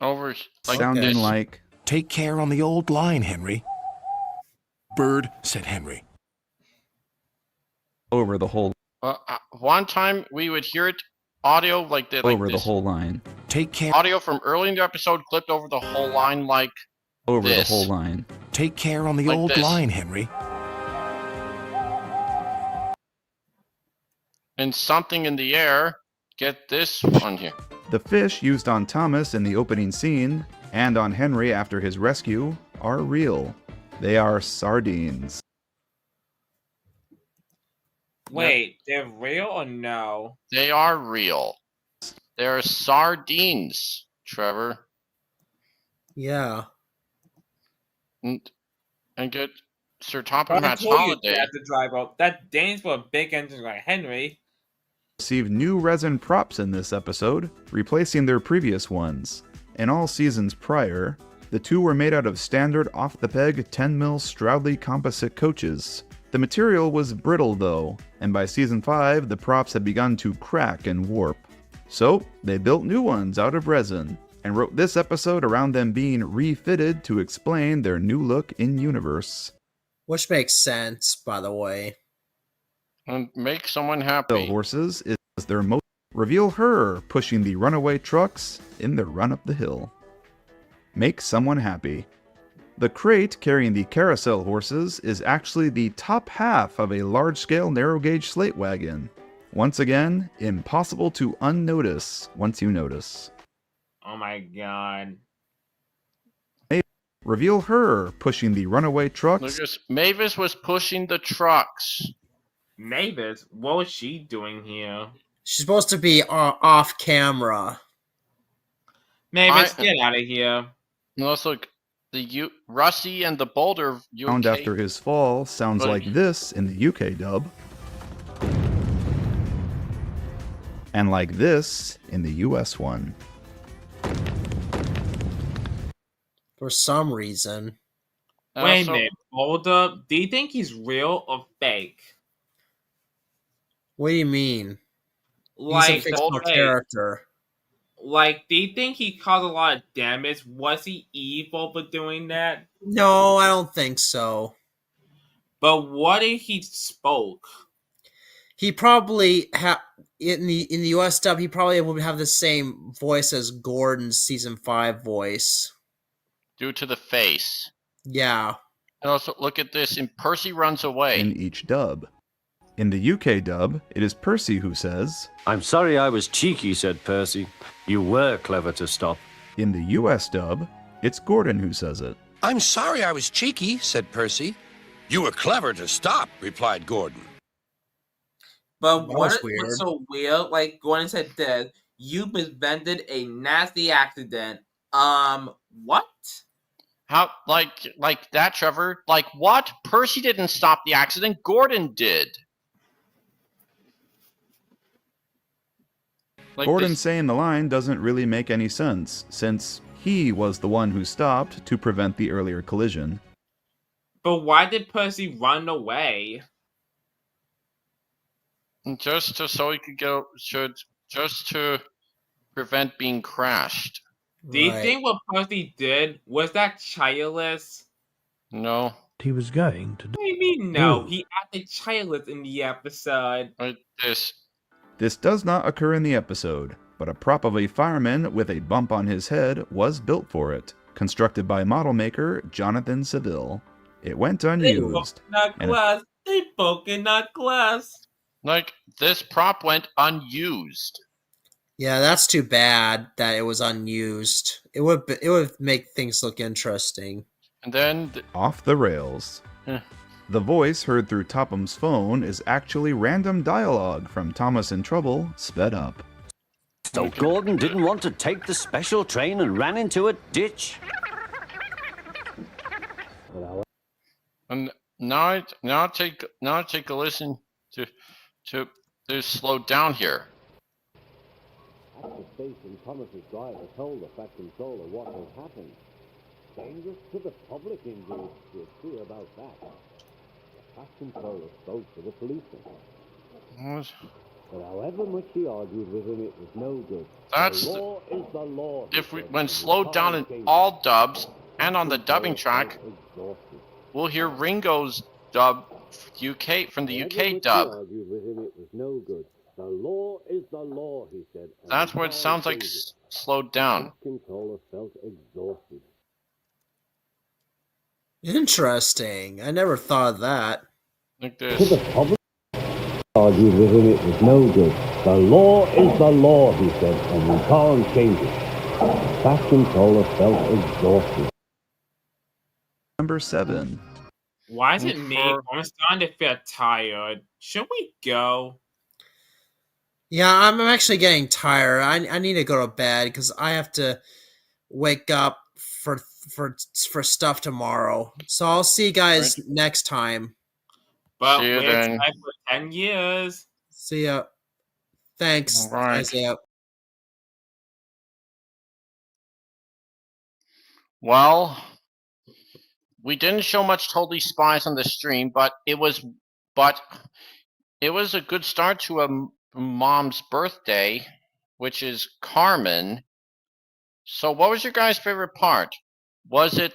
Over like sounding this. like Take care on the old line, Henry. Bird, said Henry. over the whole One time we would hear it audio like that, like over the this. whole line. Take care. Audio from early in the episode clipped over the whole line like Over this. the whole line. Take care on the Like old this. line, Henry. And something in the air. Get this one here. The fish used on Thomas in the opening scene and on Henry after his rescue are real. They are sardines. Wait, they're real or no? They are real. They're sardines, Trevor. Yeah. And get Sir Top I and Match told you Holiday. they had to drive up. That Dane's for a big engine like Henry. Received new resin props in this episode, replacing their previous ones. In all seasons prior, the two were made out of standard off-the-peg 10mm Stroudley composite coaches. The material was brittle though, and by season 5 the props had begun to crack and warp. So they built new ones out of resin, and wrote this episode around them being refitted to explain their new look in universe. Which makes sense, by the way. And make someone happy. The horses is their most. Reveal her pushing the runaway trucks in their run up the hill. Make someone happy. The crate carrying the carousel horses is actually the top half of a large-scale narrow-gauge slate wagon. Once again, impossible to unnotice once you notice. Oh my god. Reveal her pushing the runaway trucks. Lucas, Mavis was pushing the trucks. Mavis? What was she doing here? She's supposed to be off camera. Mavis, get out of here. And also, Rusty and the Boulder Sound after his fall sounds like this in the UK dub. And like this in the US one. For some reason. Wait a minute, Boulder, do you think he's real or fake? What do you mean? Like, he's a fictional character. Like, do you think he caused a lot of damage? Was he evil for doing that? No, I don't think so. But what if he spoke? He probably in the US dub. He probably would have the same voice as Gordon's season 5 voice. Due to the face. Yeah. And also, look at this. And Percy runs away. In each dub. In the UK dub, it is Percy who says, "I'm sorry I was cheeky," said Percy. "You were clever to stop." In the US dub, it's Gordon who says it. "I'm sorry I was cheeky," said Percy. "You were clever to stop," replied Gordon. But what's so weird? Like Gordon said this, you prevented a nasty accident. What? How, like that, Trevor? Like what? Percy didn't stop the accident. Gordon did. Like Gordon saying the line doesn't really make any sense, since he was the one who stopped to prevent the earlier collision. But why did Percy run away? Just so he could go, just to prevent being crashed. Do you think what Percy did was that childless? No. He was going to do. What do you mean no? He acted childless in the episode. This does not occur in the episode, but a prop of a fireman with a bump on his head was built for it, constructed by model maker Jonathan Seville. It went unused. They broke not glass. Like, this prop went unused. Yeah, that's too bad that it was unused. It would make things look interesting. And then Off the rails. The voice heard through Topham's phone is actually random dialogue from Thomas in Trouble, sped up. So Gordon didn't want to take the special train and ran into a ditch. And now take a listen to slow down here. At the station, Thomas's driver told the Fat Controller what had happened. Dangerous to the public, indeed. We'll see about that. The Fat Controller spoke to the policeman. But however much he argued with him, it was no good. That's the law is the law. when slowed down in all dubs and on the dubbing track, we'll hear Ringo's dub UK from the UK dub. Argued with him, it was no good. The law is the law, he said. That's where it sounds like slowed down. The controller felt exhausted. Interesting. I never thought of that. Like To this. the public, argued with him, it was no good. The law is the law, he said, and we can't change it. The Fat Controller felt exhausted. Number 7. Why is it me? I'm starting to feel tired. Should we go? Yeah, I'm actually getting tired. I need to go to bed because I have to wake up for stuff tomorrow. So I'll see you guys next time. But See you we're then. tied for 10 years. See ya. Thanks, All right. Isaiah. Well, we didn't show much Totally Spies on the stream, but it was a good start to a mom's birthday, which is Carmen. So what was your guys' favorite part? Was it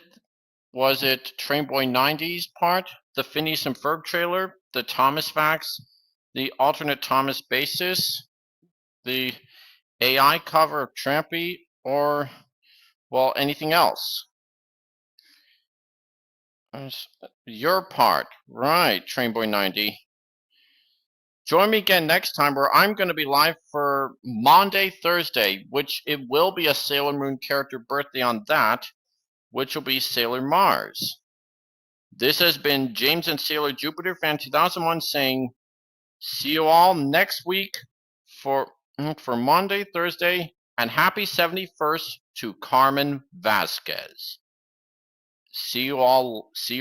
Trainboy 90's part, the Phineas and Ferb trailer, the Thomas facts, the alternate Thomas basis, the AI cover of Trampy, or, well, anything else? Your part, right, Trainboy 90. Join me again next time where I'm going to be live for Monday, Thursday, which it will be a Sailor Moon character birthday on that, which will be Sailor Mars. This has been James and Sailor Jupiter Fan 2001 saying, see you all next week for Monday, Thursday, and happy 71st to Carmen Vasquez. See you all. See you.